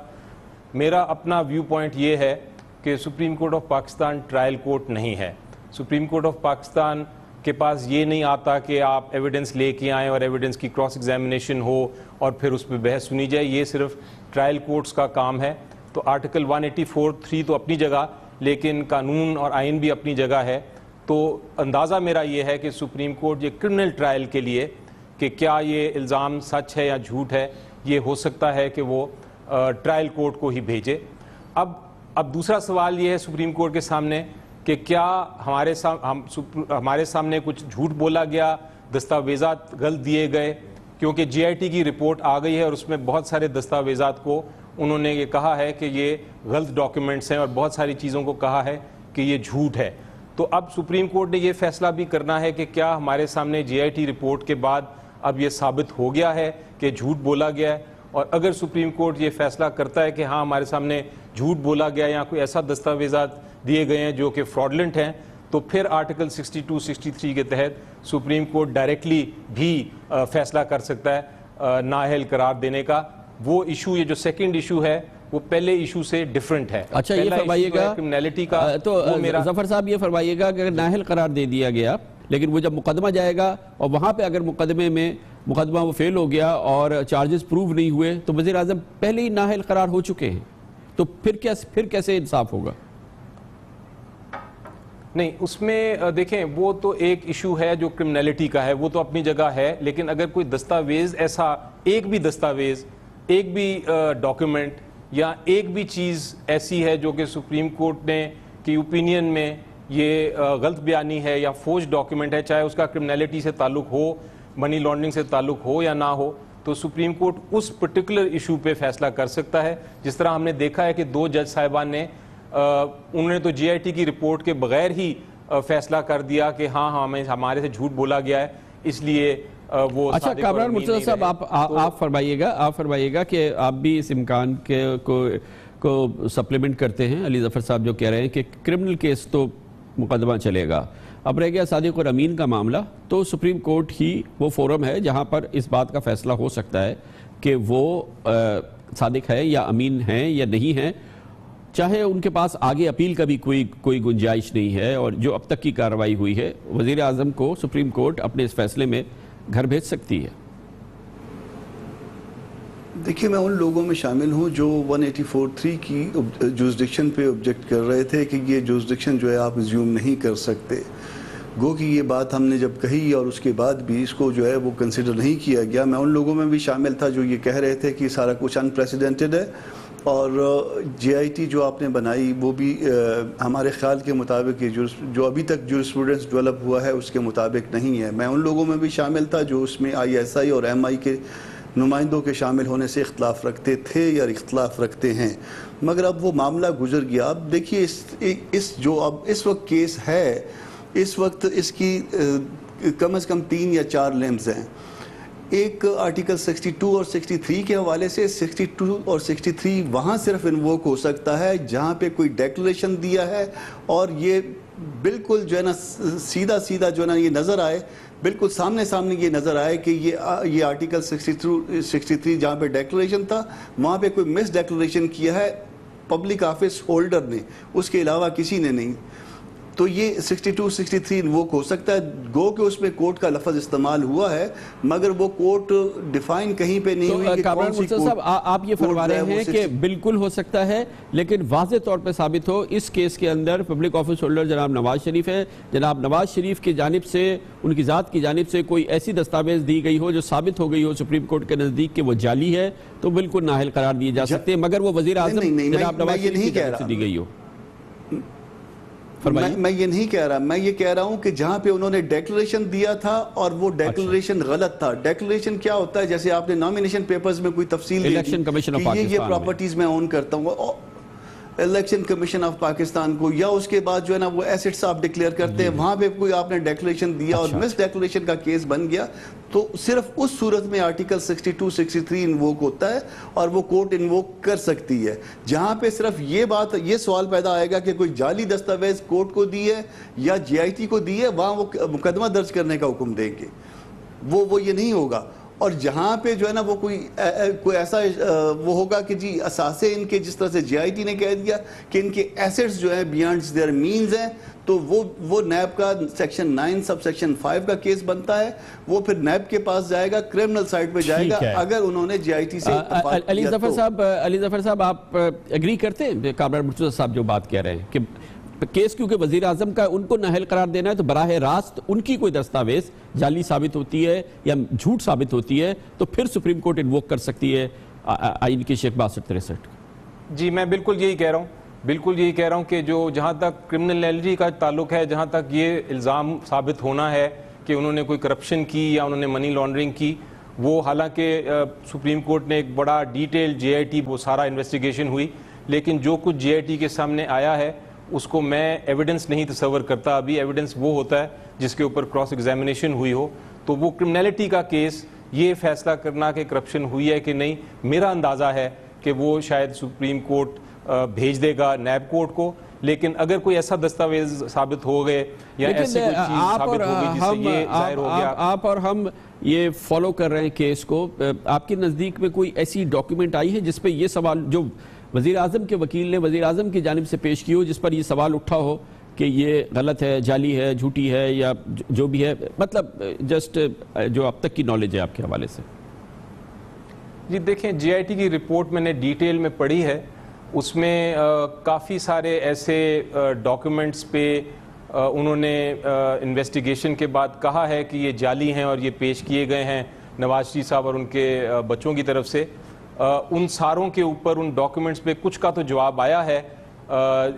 मेरा अपना व्यू पॉइंट ये है कि supreme court of Pakistan trial court नहीं है। सुप्रीम कोर्ट ऑफ पाकिस्तान के पास ये नहीं आता कि आप एविडेंस लेके आएँ और एविडेंस की क्रॉस एग्जामिनेशन हो और फिर उस पर बहस सुनी जाए, ये सिर्फ ट्रायल कोर्ट्स का काम है। तो आर्टिकल 184(3) तो अपनी जगह, लेकिन कानून और आइन भी अपनी जगह है। तो अंदाज़ा मेरा ये है कि सुप्रीम कोर्ट ये क्रिमिनल ट्रायल के लिए कि क्या ये इल्ज़ाम सच है या झूठ है, ये हो सकता है कि वो ट्रायल कोर्ट को ही भेजे। अब दूसरा सवाल ये है सुप्रीम कोर्ट के सामने कि क्या हमारे सामने कुछ झूठ बोला गया, दस्तावेज़ात गलत दिए गए, क्योंकि GIT की रिपोर्ट आ गई है और उसमें बहुत सारे दस्तावेज़ात को उन्होंने ये कहा है कि ये गलत डॉक्यूमेंट्स हैं और बहुत सारी चीज़ों को कहा है कि ये झूठ है। तो अब सुप्रीम कोर्ट ने ये फैसला भी करना है कि क्या हमारे सामने GIT रिपोर्ट के बाद अब ये साबित हो गया है कि झूठ बोला गया है। और अगर सुप्रीम कोर्ट ये फैसला करता है कि हाँ हमारे सामने झूठ बोला गया या कोई ऐसा दस्तावेज़ात दिए गए हैं जो कि फ्रॉडलेंट हैं, तो फिर आर्टिकल 62, 63 के तहत सुप्रीम कोर्ट डायरेक्टली भी फैसला कर सकता है नाअहल करार देने का। वो इशू, ये जो सेकंड इशू है वो पहले इशू से डिफरेंट है।
अच्छा, ये फरमाइएगा
क्रिमिनलिटी का,
तो जफर साहब ये फरमाइएगा कि अगर नाअहल करार दे दिया गया, लेकिन वो जब मुकदमा जाएगा और वहां पे अगर मुकदमा वो फेल हो गया और चार्जेस प्रूव नहीं हुए, तो वज़ीर आज़म पहले ही नाअहल करार हो चुके हैं, तो फिर कैसे इंसाफ होगा?
नहीं, उसमें देखें, वो तो एक इशू है जो क्रिमिनलिटी का है, वो तो अपनी जगह है, लेकिन अगर कोई दस्तावेज ऐसा, एक भी दस्तावेज, एक भी डॉक्यूमेंट या एक भी चीज़ ऐसी है जो कि सुप्रीम कोर्ट ने की ओपिनियन में ये गलत बयानी है या फोर्ज डॉक्यूमेंट है, चाहे उसका क्रिमिनलिटी से ताल्लुक हो, मनी लॉन्ड्रिंग से ताल्लुक हो या ना हो, तो सुप्रीम कोर्ट उस पर्टिकुलर इशू पे फैसला कर सकता है। जिस तरह हमने देखा है कि 2 जज साहिबान ने उन्होंने तो जीआईटी की रिपोर्ट के बगैर ही फैसला कर दिया कि हाँ हमारे से झूठ बोला गया है, इसलिए वो।
अच्छा, कामरान मुर्तज़ा साहब, आप फरमाइएगा कि आप भी इस इम्कान को सप्लीमेंट करते हैं। अली ज़फ़र साहब जो कह रहे हैं कि क्रिमिनल केस तो मुकदमा चलेगा, अब रह गया सादिक और अमीन का मामला, तो सुप्रीम कोर्ट ही वो फोरम है जहां पर इस बात का फैसला हो सकता है कि वो सादिक है या अमीन है या नहीं है, चाहे उनके पास आगे अपील का भी कोई गुंजाइश नहीं है, और जो अब तक की कार्रवाई हुई है, वज़ीर आज़म को सुप्रीम कोर्ट अपने इस फैसले में घर भेज सकती है।
देखिए, मैं उन लोगों में शामिल हूं जो 184(3) की जुरिसडिक्शन पे ऑब्जेक्ट कर रहे थे कि ये जुरिसडिक्शन जो है आप अज्यूम नहीं कर सकते। गो कि ये बात हमने जब कही और उसके बाद भी इसको जो है वो कंसिडर नहीं किया गया। मैं उन लोगों में भी शामिल था जो ये कह रहे थे कि सारा कुछ अनप्रेसिडेंटेड है, और जीआईटी जो आपने बनाई वो भी हमारे ख्याल के मुताबिक जो अभी तक जुरिस्प्रूडेंस डेवलप हुआ है उसके मुताबिक नहीं है। मैं उन लोगों में भी शामिल था जो उसमें ISI और MI के नुमाइंदों के शामिल होने से इख्तलाफ रखते थे या इख्तलाफ रखते हैं, मगर अब वो मामला गुजर गया। अब देखिए, जो अब इस वक्त केस है, इस वक्त इसकी कम से कम 3 या 4 लेम्स हैं। एक आर्टिकल 62 और 63 के हवाले से 62 और 63 वहाँ सिर्फ इन्वोक हो सकता है जहाँ पे कोई डिक्लेरेशन दिया है, और ये बिल्कुल जो है ना सीधा जो है ना ये नज़र आए, बिल्कुल सामने ये नज़र आए कि ये आर्टिकल 63 जहाँ पे डिक्लेरेशन था, वहाँ पे कोई मिस डिक्लेरेशन किया है पब्लिक ऑफिस होल्डर ने, उसके अलावा किसी ने नहीं। तो ये 62, 63 इन्वोक हो सकता है। गो कि उसमें कोर्ट का लफ्ज़ इस्तेमाल हुआ है, मगर वो कोर्ट डिफाइन कहीं पे नहीं हुई कि कौन सी कोर्ट।
साहब, आप ये फरमा रहे हैं कि बिल्कुल हो सकता है, लेकिन वाज़े तौर पे साबित हो इस केस के अंदर पब्लिक ऑफिस होल्डर जनाब नवाज शरीफ है, जनाब नवाज शरीफ की जानिब से, उनकी ज़ात की जानिब से कोई ऐसी दस्तावेज दी गई हो जो साबित हो गई हो सुप्रीम कोर्ट के नज़दीक कि वो जाली है, तो बिल्कुल नाअहल करार दिए जा सकते हैं, मगर वो वज़ीर आज़म जनाब नवाज शरीफ की जानिब से दी गई हो।
मैं ये नहीं कह रहा, मैं ये कह रहा हूं कि जहां पे उन्होंने डिक्लेरेशन दिया था और वो डिक्लेरेशन गलत था। डिक्लेरेशन क्या होता है, जैसे आपने नॉमिनेशन पेपर्स में कोई तफसील
इलेक्शन कमीशन ऑफ पाकिस्तान,
ये प्रॉपर्टीज मैं ओन करता हूँ, इलेक्शन कमीशन ऑफ पाकिस्तान को, या उसके बाद जो है ना वो एसेट्स आप डिक्लेयर करते हैं, वहां पे कोई आपने डिक्लेरेशन दिया और मिस डिक्लेरेशन का केस बन गया, तो सिर्फ उस सूरत में आर्टिकल 62, 63 इन्वोक होता है और वो कोर्ट इन्वोक कर सकती है। जहां पे सिर्फ ये सवाल पैदा आएगा कि कोई जाली दस्तावेज कोर्ट को दी है या जीआईटी को दी है, वहां वो मुकदमा दर्ज करने का हुक्म देंगे, वो ये नहीं होगा। और जहां पे जो है ना वो कोई ऐसा वो होगा कि जी असासे इनके, जिस तरह से जीआईटी ने कह दिया कि इनके एसेट्स जो है बियॉन्ड देयर मींस हैं, तो वो नैब का सेक्शन 9 सब सेक्शन 5 का केस बनता है, वो फिर नैब के पास जाएगा, क्रिमिनल साइड पे जाएगा अगर उन्होंने जीआईटी से।
अली ज़फ़र साहब, आप एग्री करते हैं कामरान मुर्तज़ा साहब जो बात कह रहे हैं कि केस क्योंकि वज़ीर आज़म का उनको नाअहल करार देना है, तो बराह रास्त उनकी कोई दस्तावेज जाली साबित होती है या झूठ साबित होती है तो फिर सुप्रीम कोर्ट इन्वोक कर सकती है आइन की शेख 62-63।
जी, मैं बिल्कुल यही कह रहा हूँ कि जो जहाँ तक क्रिमिनलिटी का ताल्लुक है, जहाँ तक ये इल्ज़ाम साबित होना है कि उन्होंने कोई करप्शन की या उन्होंने मनी लॉन्ड्रिंग की, वो हालांकि सुप्रीम कोर्ट ने एक बड़ा डिटेल जीआईटी वो सारा इन्वेस्टिगेशन हुई, लेकिन जो कुछ जीआईटी के सामने आया है उसको मैं एविडेंस नहीं तस्वर करता। अभी एविडेंस वो होता है जिसके ऊपर क्रॉस एग्जामिनेशन हुई हो, तो वो क्रिमिनलिटी का केस ये फैसला करना कि करप्शन हुई है कि नहीं, मेरा अंदाज़ा है कि वो शायद सुप्रीम कोर्ट भेज देगा नैब कोर्ट को, लेकिन अगर कोई ऐसा दस्तावेज साबित हो गए या ऐसी कोई चीज साबित हो गई जिससे ये जाहिर हो गया।
आप और हम ये फॉलो कर रहे हैं केस को, आपके नज़दीक में कोई ऐसी डॉक्यूमेंट आई है जिसपे ये सवाल जो वज़ीर आज़म के वकील ने वज़ीर आज़म की जानिब से पेश की हो, जिस पर ये सवाल उठा हो कि ये गलत है, जाली है, झूठी है या जो भी है, मतलब जस्ट जो अब तक की नॉलेज है आपके हवाले से?
जी देखें, जीआईटी की रिपोर्ट मैंने डिटेल में पढ़ी है, उसमें काफ़ी सारे ऐसे डॉक्यूमेंट्स पे उन्होंने इन्वेस्टिगेशन के बाद कहा है कि ये जाली हैं और ये पेश किए गए हैं नवाज शरीफ साहब और उनके बच्चों की तरफ से। उन सारों के ऊपर उन डॉक्यूमेंट्स पे कुछ का तो जवाब आया है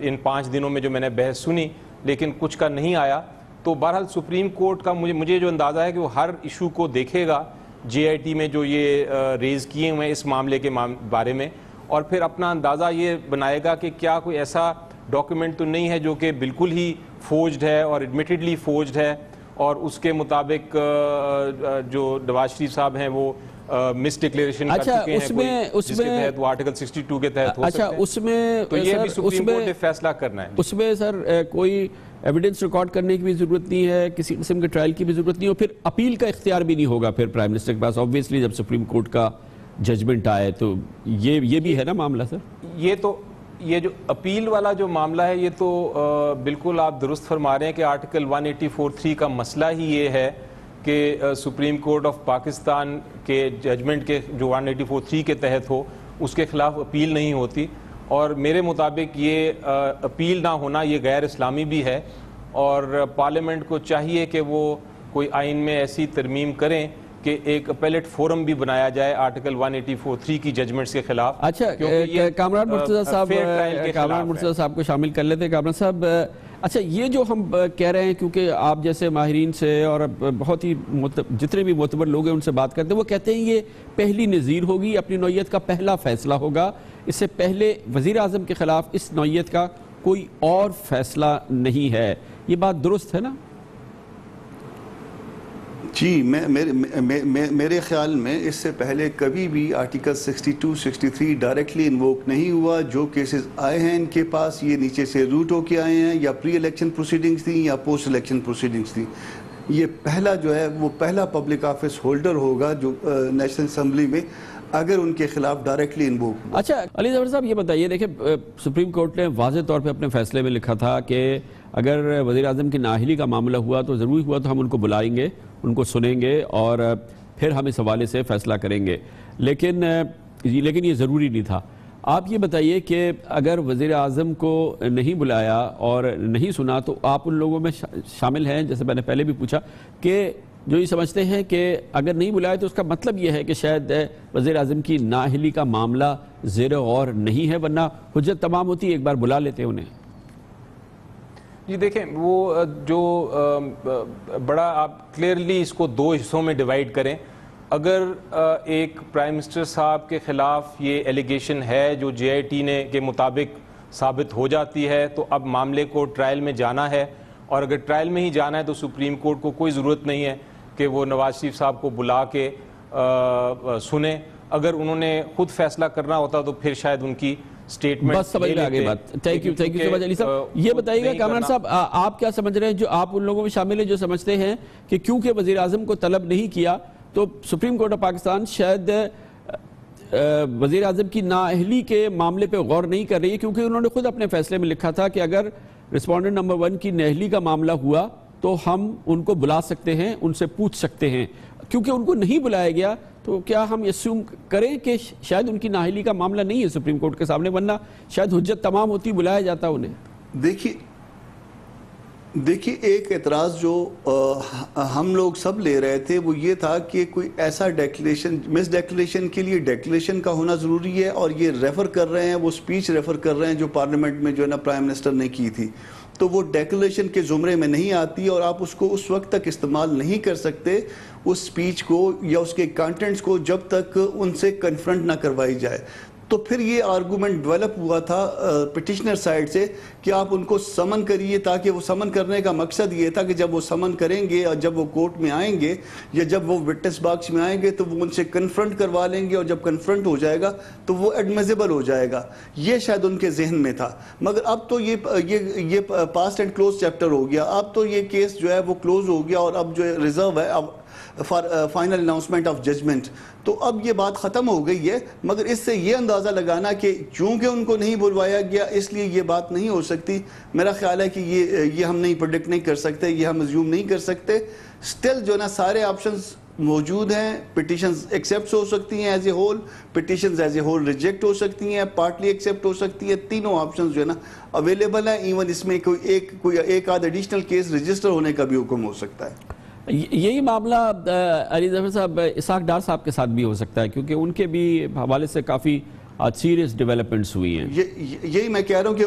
इन 5 दिनों में जो मैंने बहस सुनी, लेकिन कुछ का नहीं आया। तो बहरहाल सुप्रीम कोर्ट का मुझे जो अंदाज़ा है कि वो हर इशू को देखेगा जीआईटी में जो ये रेज़ किए हुए हैं इस मामले के बारे में, और फिर अपना अंदाज़ा ये बनाएगा कि क्या कोई ऐसा डॉक्यूमेंट तो नहीं है जो कि बिल्कुल ही फोर्ज्ड है और एडमिटेडली फोर्ज्ड है और उसके मुताबिक जो नवाज शरीफ साहब हैं वो मिस डिक्लेरेशन कर चुके हैं, जिसके तहत वो आर्टिकल 62 के तहत हो सकते हैं।
उसमें
तो ये भी सुप्रीम कोर्ट ने फैसला करना है।
उसमें सर कोई एविडेंस रिकॉर्ड करने की भी जरूरत नहीं है, किसी किस्म के ट्रायल की भी जरूरत नहीं, और फिर अपील का इख्तियार भी नहीं होगा फिर प्राइम मिनिस्टर के पास, ऑब्वियसली जब सुप्रीम कोर्ट का जजमेंट आए। तो ये भी है ना मामला सर?
ये जो अपील वाला जो मामला है ये तो बिल्कुल आप दुरुस्त फरमा रहे हैं कि आर्टिकल 184(3) का मसला ही ये है कि सुप्रीम कोर्ट ऑफ पाकिस्तान के जजमेंट के जो 184(3) के तहत हो उसके खिलाफ अपील नहीं होती, और मेरे मुताबिक ये अपील ना होना ये गैर इस्लामी भी है, और पार्लियामेंट को चाहिए कि वो कोई आइन में ऐसी तरमीम करें कि एक अपेलेट फोरम भी बनाया जाए आर्टिकल 184(3) की जजमेंट्स के खिलाफ।
अच्छा, कामरान मुर्तज़ा साहब को शामिल कर लेते हैं। कामरान साहब, अच्छा ये जो हम कह रहे हैं, क्योंकि आप जैसे माहिरीन से और बहुत ही जितने भी मोतबर लोग हैं उनसे बात करते हैं, वो कहते हैं ये पहली नज़ीर होगी, अपनी नौयत का पहला फैसला होगा, इससे पहले वज़ीर आज़म के खिलाफ इस नौयत का कोई और फैसला नहीं है। ये बात दुरुस्त है ना?
जी, मेरे ख्याल में इससे पहले कभी भी आर्टिकल 62, 63 डायरेक्टली इन्वोक नहीं हुआ। जो केसेस आए हैं इनके पास ये नीचे से रूट होके आए हैं, या प्री इलेक्शन प्रोसीडिंग्स थी या पोस्ट इलेक्शन प्रोसीडिंग्स थी। ये पहला जो है वो पहला पब्लिक ऑफिस होल्डर होगा जो नेशनल असम्बली में अगर उनके खिलाफ डायरेक्टली इन्वोक हुआ।
अच्छा अली ज़फ़र साहब, ये बताइए, देखिए सुप्रीम कोर्ट ने वाज़ेह तौर पे अपने फैसले में लिखा था कि अगर वज़ीर आज़म की नाअहली का मामला हुआ तो ज़रूरी हुआ तो हम उनको बुलाएंगे, उनको सुनेंगे और फिर हम इस हवाले से फ़ैसला करेंगे, लेकिन ये ज़रूरी नहीं था। आप ये बताइए कि अगर वज़ीर आज़म को नहीं बुलाया और नहीं सुना तो आप उन लोगों में शामिल हैं, जैसे मैंने पहले भी पूछा, कि जो ये समझते हैं कि अगर नहीं बुलाया तो उसका मतलब ये है कि शायद वज़ीर आज़म की नाअहली का मामला ज़ेर गौर नहीं है, वरना हुज्जत तमाम होती, एक बार बुला लेते उन्हें।
जी देखें, वो जो बड़ा आप क्लियरली इसको 2 हिस्सों में डिवाइड करें। अगर एक प्राइम मिनिस्टर साहब के ख़िलाफ़ ये एलिगेशन है जो जीआईटी ने के मुताबिक साबित हो जाती है तो अब मामले को ट्रायल में जाना है, और अगर ट्रायल में ही जाना है तो सुप्रीम कोर्ट को कोई ज़रूरत नहीं है कि वो नवाज शरीफ साहब को बुला के सुने। अगर उन्होंने खुद फैसला करना होता तो फिर शायद उनकी स्टेटमेंट
बस समझ में आ गई बात। Thank you so much Ali साहब। ये बताइएगा कामरान साहब, आप क्या समझ रहे हैं, जो आप उन लोगों में शामिल हैं जो समझते हैं कि क्योंकि वज़ीर आज़म को तलब नहीं किया तो सुप्रीम कोर्ट ऑफ पाकिस्तान शायद वज़ीर आज़म की नाअहली के मामले पे गौर नहीं कर रही है, क्योंकि उन्होंने खुद अपने फैसले में लिखा था कि अगर रिस्पोंडेंट नंबर 1 की नाअहली का मामला हुआ तो हम उनको बुला सकते हैं, उनसे पूछ सकते हैं। क्योंकि उनको नहीं बुलाया गया तो क्या हम अस्यूम करें कि शायद उनकी नाअहली का मामला नहीं है सुप्रीम कोर्ट के सामने, वरना शायद हुज्जत तमाम होती, बुलाया जाता उन्हें?
देखिए एक एतराज़ जो हम लोग सब ले रहे थे वो ये था कि कोई ऐसा डेक्लेरेशन, मिस डेक्लेरेशन के लिए डेक्लेरेशन का होना ज़रूरी है, और ये रेफ़र कर रहे हैं, वो स्पीच रेफ़र कर रहे हैं जो पार्लियामेंट में जो है ना प्राइम मिनिस्टर ने की थी, तो वो डेक्लेरेशन के ज़ुमरे में नहीं आती और आप उसको उस वक्त तक इस्तेमाल नहीं कर सकते उस स्पीच को या उसके कंटेंट्स को जब तक उनसे कन्फ्रंट ना करवाई जाए। तो फिर ये आर्गूमेंट डेवलप हुआ था पिटिशनर साइड से कि आप उनको समन करिए, ताकि वो समन करने का मकसद ये था कि जब वो समन करेंगे और जब वो कोर्ट में आएंगे या जब वो विटनेस बॉक्स में आएंगे तो वो उनसे कन्फ्रंट करवा लेंगे, और जब कन्फ्रंट हो जाएगा तो वो एडमिसिबल हो जाएगा। ये शायद उनके जहन में था। मगर अब तो ये पास्ट एंड क्लोज चैप्टर हो गया। अब तो ये केस जो है वो क्लोज हो गया, और अब जो रिजर्व है अब फाइनल अनाउंसमेंट ऑफ जजमेंट। तो अब ये बात ख़त्म हो गई है। मगर इससे ये अंदाज़ा लगाना कि चूँकि उनको नहीं बुलवाया गया इसलिए ये बात नहीं हो सकती, मेरा ख्याल है कि ये हम नहीं प्रेडिक्ट नहीं कर सकते, ये हम अज्यूम नहीं कर सकते। स्टिल जो ना सारे ऑप्शंस मौजूद हैं। पिटिशंस एक्सेप्ट हो सकती हैं as a whole, petitions as a whole reject हो सकती हैं, पार्टली एक्सेप्ट हो सकती है। तीनों ऑप्शंस जो है ना अवेलेबल है। इवन इसमें कोई एक आध एडिशनल केस रजिस्टर होने का भी हुक्म हो सकता है।
यही मामला अली ज़फ़र साहब इसाक डार साहब के साथ भी हो सकता है, क्योंकि उनके भी हवाले से काफ़ी सीरियस डेवलपमेंट्स हुई हैं।
यही मैं कह रहा हूँ कि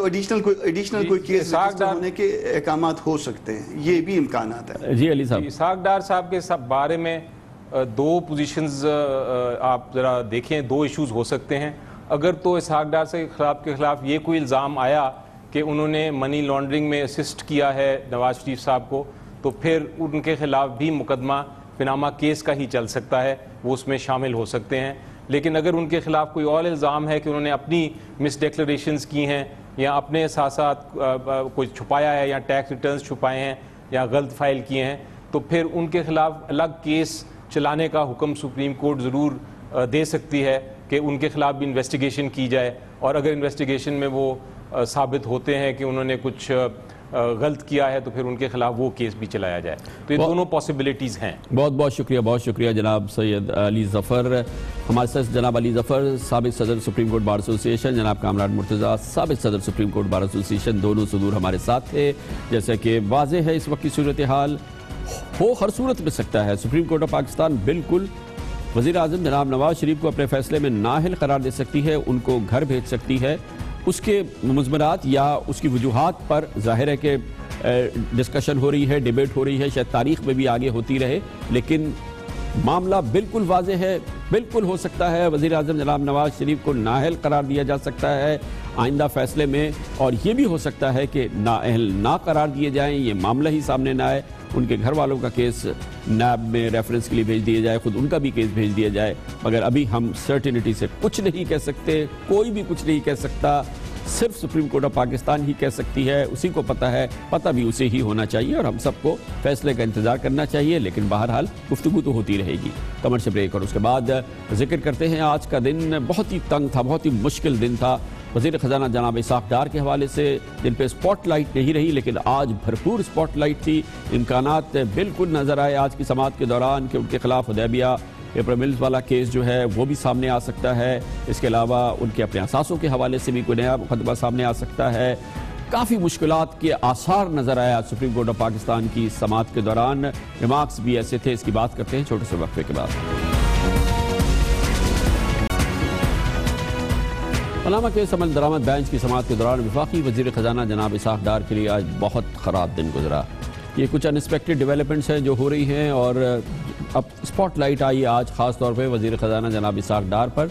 एडिशनल कोई केस होने के अहकामात हो सकते हैं, ये भी इम्कानात है।
जी अली साहब,
इसाक डार साहब के सब बारे में दो पोजीशंस आप ज़रा देखें, दो इश्यूज हो सकते हैं। अगर तो इसाक डार के खिलाफ ये कोई इल्ज़ाम आया कि उन्होंने मनी लॉन्ड्रिंग में असिस्ट किया है नवाज शरीफ साहब को, तो फिर उनके खिलाफ भी मुकदमा पनामा केस का ही चल सकता है, वो उसमें शामिल हो सकते हैं। लेकिन अगर उनके खिलाफ कोई और इल्ज़ाम है कि उन्होंने अपनी मिस डिक्लेरेशंस की हैं या अपने साथ साथ कोई छुपाया है या टैक्स रिटर्न्स छुपाए हैं या गलत फाइल किए हैं, तो फिर उनके खिलाफ अलग केस चलाने का हुक्म सुप्रीम कोर्ट ज़रूर दे सकती है कि उनके खिलाफ भी इन्वेस्टिगेशन की जाए। और अगर इन्वेस्टिगेशन में वो साबित होते हैं कि उन्होंने कुछ गलत किया है तो फिर उनके खिलाफ वो केस भी चलाया जाए। तो ये दोनों पॉसिबिलिटीज़ हैं।
बहुत शुक्रिया जनाब सैयद अली ज़फ़र। हमारे साथ जनाब अली ज़फ़र, साबिक़ सदर सुप्रीम कोर्ट बार एसोसिएशन, जनाब कामरान मुर्तज़ा, साबिक़ सदर सुप्रीम कोर्ट बार एसोसिएशन, दोनों सुदूर हमारे साथ थे। जैसे कि वाज़ेह है इस वक्त की सूरत हाल, हो हर सूरत में सकता है। सुप्रीम कोर्ट ऑफ पाकिस्तान बिल्कुल वज़ीर आज़म जनाब नवाज शरीफ को अपने फैसले में नाअहल करार दे सकती है, उनको घर भेज सकती है। उसके मुज़मरात या उसकी वजूहात पर ज़ाहिर है कि डिस्कशन हो रही है, डिबेट हो रही है, शायद तारीख़ में भी आगे होती रहे, लेकिन मामला बिल्कुल वाज़ेह है। बिल्कुल हो सकता है वज़ीर आज़म जनाब नवाज शरीफ को नाअहल करार दिया जा सकता है आइंदा फैसले में, और ये भी हो सकता है कि नाअहल ना करार दिए जाएँ, ये मामला ही सामने ना आए, उनके घर वालों का केस नैब में रेफरेंस के लिए भेज दिया जाए, खुद उनका भी केस भेज दिया जाए। मगर अभी हम सर्टिनिटी से कुछ नहीं कह सकते, कोई भी कुछ नहीं कह सकता, सिर्फ सुप्रीम कोर्ट ऑफ पाकिस्तान ही कह सकती है, उसी को पता है, पता भी उसे ही होना चाहिए, और हम सबको फैसले का इंतजार करना चाहिए। लेकिन बहरहाल गुफ्तगू तो होती रहेगी। कमर्शियल ब्रेक, और उसके बाद जिक्र करते हैं आज का दिन बहुत ही तंग था, बहुत ही मुश्किल दिन था वज़ीर ख़जाना जनाब इसाक डार के हवाले से, जिन पे स्पॉटलाइट नहीं रही, लेकिन आज भरपूर स्पॉटलाइट थी। इम्कानात बिल्कुल नज़र आए आज की समाअत के दौरान कि उनके खिलाफ हुदैबिया पेपर मिल्स वाला केस जो है वो भी सामने आ सकता है। इसके अलावा उनके अपने असासों के हवाले से भी कोई नया मुकदमा सामने आ सकता है। काफ़ी मुश्किलात के आसार नज़र आया सुप्रीम कोर्ट ऑफ पाकिस्तान की समाअत के दौरान। रिमार्क्स भी ऐसे थे। इसकी बात करते हैं छोटे से वक्फे के बाद। पनामा केस अमल दरामद बेंच की समाअत के दौरान वफाकी वज़ीर ख़जाना जनाब इसाक डार के लिए आज बहुत ख़राब दिन गुजरा। ये कुछ अनएक्सपेक्टेड डेवलपमेंट्स हैं जो हो रही हैं, और अब स्पॉटलाइट आई आज ख़ास तौर पे वज़ीर ख़जाना जनाब इसाक डार पर।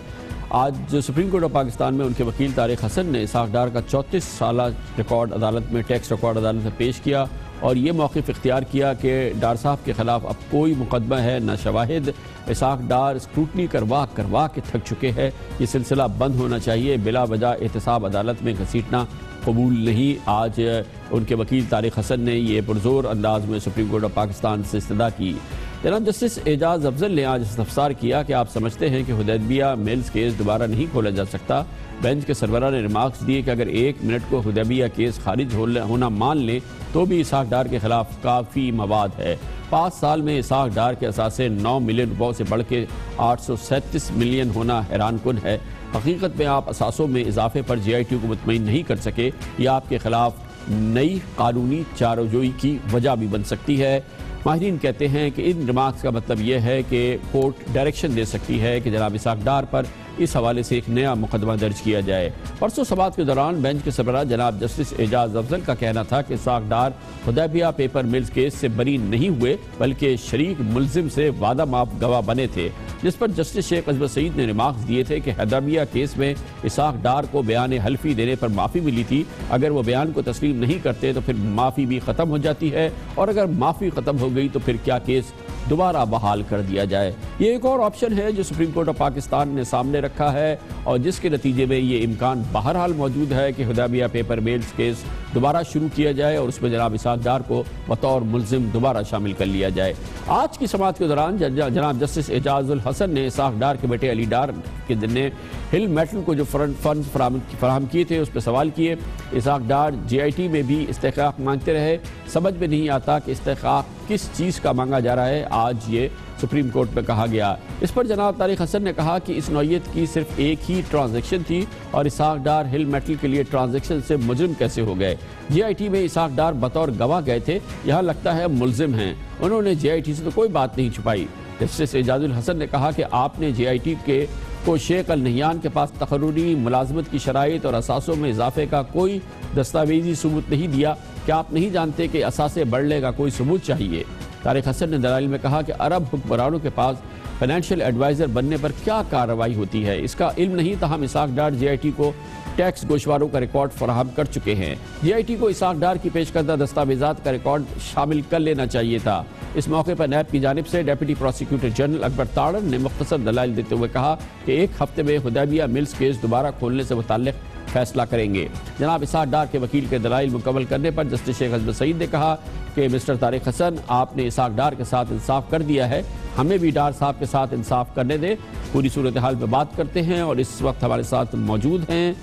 आज सुप्रीम कोर्ट ऑफ पाकिस्तान में उनके वकील तारिक हसन ने इसाक डार का 34 साला रिकॉर्ड अदालत में, टैक्स रिकॉर्ड अदालत में पेश किया, और ये मौक़िफ़ इख्तियार किया कि डार साहब के ख़िलाफ़ अब कोई मुकदमा है न शवाहिद। इसाक डार स्क्रूटनी करवा के थक चुके हैं, ये सिलसिला बंद होना चाहिए, बिला वजह एहतसाब अदालत में घसीटना कबूल नहीं। आज उनके वकील तारिक हसन ने ये पुरजोर अंदाज में सुप्रीम कोर्ट ऑफ पाकिस्तान से इस्तदा की। जनाब जस्टिस एजाज अफजल ने आज इस्तफसार किया कि आप समझते हैं कि हुदैबिया मिल्स केस दोबारा नहीं खोला जा सकता। बेंच के सरबराह ने रिमार्क्स दिए कि अगर 1 मिनट को हुदैबिया केस खारिज होना मान लें तो भी इसाक डार के खिलाफ काफ़ी मवाद है। 5 साल में इसाक डार के असासे 9 मिलियन रुपयों से बढ़ के 837 मिलियन होना हैरान कुन है। हकीकत में आप असासों में इजाफे पर JIT को मुतमईन नहीं कर सके, यह आपके खिलाफ नई कानूनी चाराजोई की वजह भी बन सकती है। माहिरीन कहते हैं कि इन रिमार्क्स का मतलब यह है कि कोर्ट डायरेक्शन दे सकती है कि जनाब इसाक डार पर इस हवाले से एक नया मुकदमा दर्ज किया जाए। परसों समाअत के दौरान बेंच के सरबराह जनाब जस्टिस एजाज अफजल का कहना था कि इसहाक डार हुदैबिया पेपर मिल्स केस से बरी नहीं हुए बल्कि शरीक मुलजिम से वादा माफ गवाह बने थे, जिस पर जस्टिस शेख अजमत सईद ने रिमार्क्स दिए थे कि हुदैबिया केस में इसहाक डार को बयान हल्फी देने पर माफ़ी मिली थी। अगर वो बयान को तस्लीम नहीं करते तो फिर माफ़ी भी ख़त्म हो जाती है, और अगर माफ़ी ख़त्म हो गई तो फिर क्या केस दोबारा बहाल कर दिया जाए। ये एक और ऑप्शन है जो सुप्रीम कोर्ट ऑफ पाकिस्तान ने सामने रखा है और जिसके नतीजे में ये इम्कान बहरहाल मौजूद है कि हुदैबिया पेपर मिल्स केस दोबारा शुरू किया जाए और उसमें जनाब इसहाक डार को बतौर मुलजिम दोबारा शामिल कर लिया जाए। आज की समाअत के दौरान जनाब जस्टिस एजाजुल हसन ने इसहाक डार के बेटे अली डार के ने हिल मेटल को जो फंड फराहम किए थे उस पर सवाल किए। इसहाक डार JIT में भी इस्तेहकाक मांगते रहे। समझ में नहीं आता कि इस्तेहकाक किस चीज़ का मांगा जा रहा है, आज ये सुप्रीम कोर्ट में कहा गया। इस पर जनाब तारिक हसन ने कहा कि इस नौयत की सिर्फ एक ही ट्रांजैक्शन थी और इसहाक डार हिल मेटल के लिए ट्रांजैक्शन से मुजरिम कैसे हो गए। JIT में इसहाक डार बतौर गवाह गए थे, यहाँ लगता है मुलजिम हैं। उन्होंने JIT से तो कोई बात नहीं छुपाई। जस्टिस एजाजुल हसन ने कहा कि आपने JIT को शेख अल नहियान के पास तकर्रुरी मुलाजमत की शराइत और असासों में इजाफे का कोई दस्तावेजी सबूत नहीं दिया। क्या आप नहीं जानते कि असासे बढ़ने का कोई सबूत चाहिए? तारिक हसन ने दलाइल में कहा कि अरब हुक्मरानों के पास फाइनेंशियल एडवाइज़र बनने पर क्या कार्रवाई होती है, इसका इल्म नहीं था। हम इसहाक डार JIT को टैक्स गोशवारों का रिकॉर्ड फराहम कर चुके हैं। JIT को इसहाक डार की पेश करदा दस्तावेजात का रिकॉर्ड शामिल कर लेना चाहिए था। इस मौके पर नैब की जानिब से डेप्यूटी प्रोसिक्यूटर जनरल अकबर ताड़न ने मुख्तसर दलाइल देते हुए कहा कि एक हफ्ते में हुदैबिया मिल्स केस दोबारा खोलने से मुताल्लिक फैसला करेंगे। जनाब इसहाक डार के वकील के दलाइल मुकम्मल करने पर जस्टिस शेख अजमत सईद ने कहा कि मिस्टर तारिक हसन, आपने इसहाक डार के साथ इंसाफ कर दिया है, हमें भी डार साहब के साथ इंसाफ करने दें। पूरी सूरत हाल पर बात करते हैं और इस वक्त हमारे साथ मौजूद हैं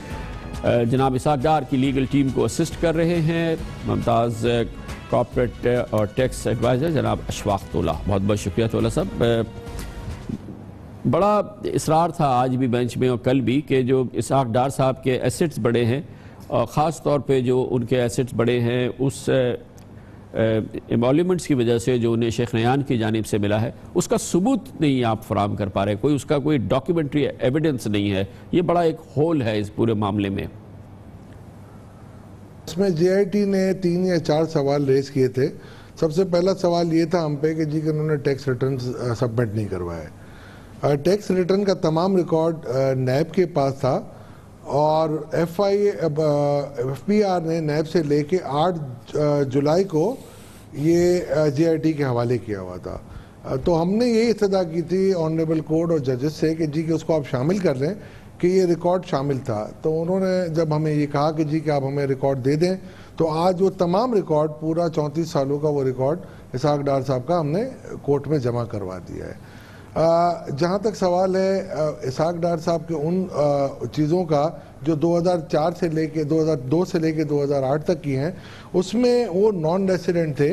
जनाब इसहाक डार की लीगल टीम को असिस्ट कर रहे हैं मुमताज़ कॉर्पोरेट और टैक्स एडवाइज़र जनाब अशफाक तोला। बहुत बहुत शुक्रिया तोला साहब। बड़ा इसरार था आज भी बेंच में और कल भी कि जो इसहाक डार साहब के एसेट्स बड़े हैं और ख़ास तौर पे जो उनके एसेट्स बड़े हैं उस एमोल्यूमेंट्स की वजह से जो उन्हें शेख नयान की जानिब से मिला है उसका सबूत नहीं आप फराहम कर पा रहे, कोई उसका कोई डॉक्यूमेंट्री एविडेंस नहीं है। ये बड़ा एक होल है इस पूरे मामले में।
इसमें JIT ने 3 या 4 सवाल रेज किए थे। सबसे पहला सवाल ये था हम पे कि जी कि उन्होंने टैक्स रिटर्न सबमिट नहीं करवाए। टैक्स रिटर्न का तमाम रिकॉर्ड नैब के पास था और FBR ने नैब से लेके 8 जुलाई को ये JIT के हवाले किया हुआ था। तो हमने ये इस्तदा की थी ऑनरेबल कोर्ट और जजेस से कि जी कि उसको आप शामिल कर लें कि ये रिकॉर्ड शामिल था। तो उन्होंने जब हमें ये कहा कि जी कि आप हमें रिकॉर्ड दे दें, तो आज वो तमाम रिकॉर्ड पूरा 34 सालों का वो रिकॉर्ड इसहाक डार साहब का हमने कोर्ट में जमा करवा दिया है। जहाँ तक सवाल है इसहाक डार साहब के उन चीज़ों का जो 2004 से लेके 2002 से लेके 2008 तक की हैं, उसमें वो नॉन रेसिडेंट थे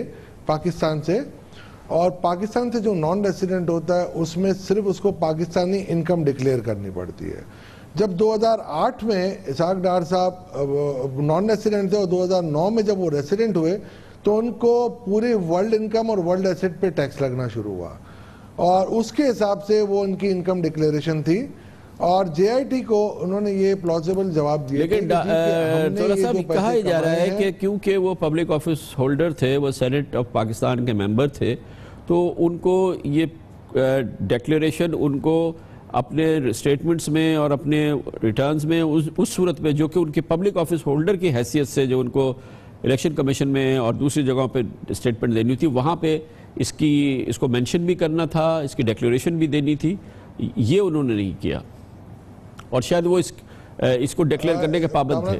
पाकिस्तान से, और पाकिस्तान से जो नॉन रेसिडेंट होता है उसमें सिर्फ उसको पाकिस्तानी इनकम डिक्लेयर करनी पड़ती है। जब 2008 में इसहाक डार साहब नॉन रेसिडेंट थे और 2009 में जब वो रेसिडेंट हुए तो उनको पूरे वर्ल्ड इनकम और वर्ल्ड एसेट पे टैक्स लगना शुरू हुआ और उसके हिसाब से वो उनकी इनकम डिक्लेरेशन थी और JIT को उन्होंने ये प्लॉजिबल जवाब दिया।
लेकिन थोड़ा सा कहा जा रहा है कि क्योंकि वो पब्लिक ऑफिस होल्डर थे, वो सेनेट ऑफ पाकिस्तान के मेंबर थे, तो उनको ये डिक्लेरेशन उनको अपने स्टेटमेंट्स में और अपने रिटर्न्स में उस सूरत में जो कि उनके पब्लिक ऑफिस होल्डर की हैसियत से जो उनको इलेक्शन कमीशन में और दूसरी जगहों पे स्टेटमेंट देनी थी, वहाँ पे इसको मेंशन भी करना था, इसकी डिक्लेरेशन भी देनी थी, ये उन्होंने नहीं किया और शायद वो इसको डिक्लेयर करने के पाबंद थे।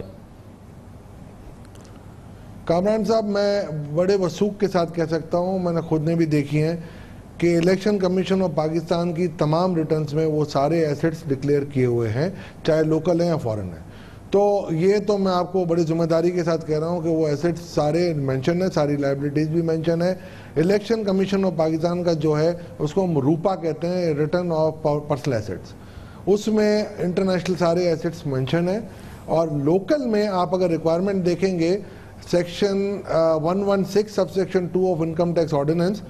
कामरान साहब, मैं बड़े वसूख के साथ कह सकता हूँ, मैंने खुद ने भी देखी हैं कि इलेक्शन कमीशन ऑफ पाकिस्तान की तमाम रिटर्न्स में वो सारे एसेट्स डिक्लेयर किए हुए हैं, चाहे लोकल हैं या फॉरेन हैं। तो ये तो मैं आपको बड़ी जिम्मेदारी के साथ कह रहा हूँ कि वो एसेट्स सारे मेंशन है, सारी लाइबिलिटीज़ भी मेंशन है। इलेक्शन कमीशन ऑफ पाकिस्तान का जो है उसको हम रूपा कहते हैं, रिटर्न ऑफ पर्सनल एसेट्स, उसमें इंटरनेशनल सारे एसेट्स मेंशन है। और लोकल में आप अगर रिक्वायरमेंट देखेंगे section 116 sub section 2 of income tax ordinance,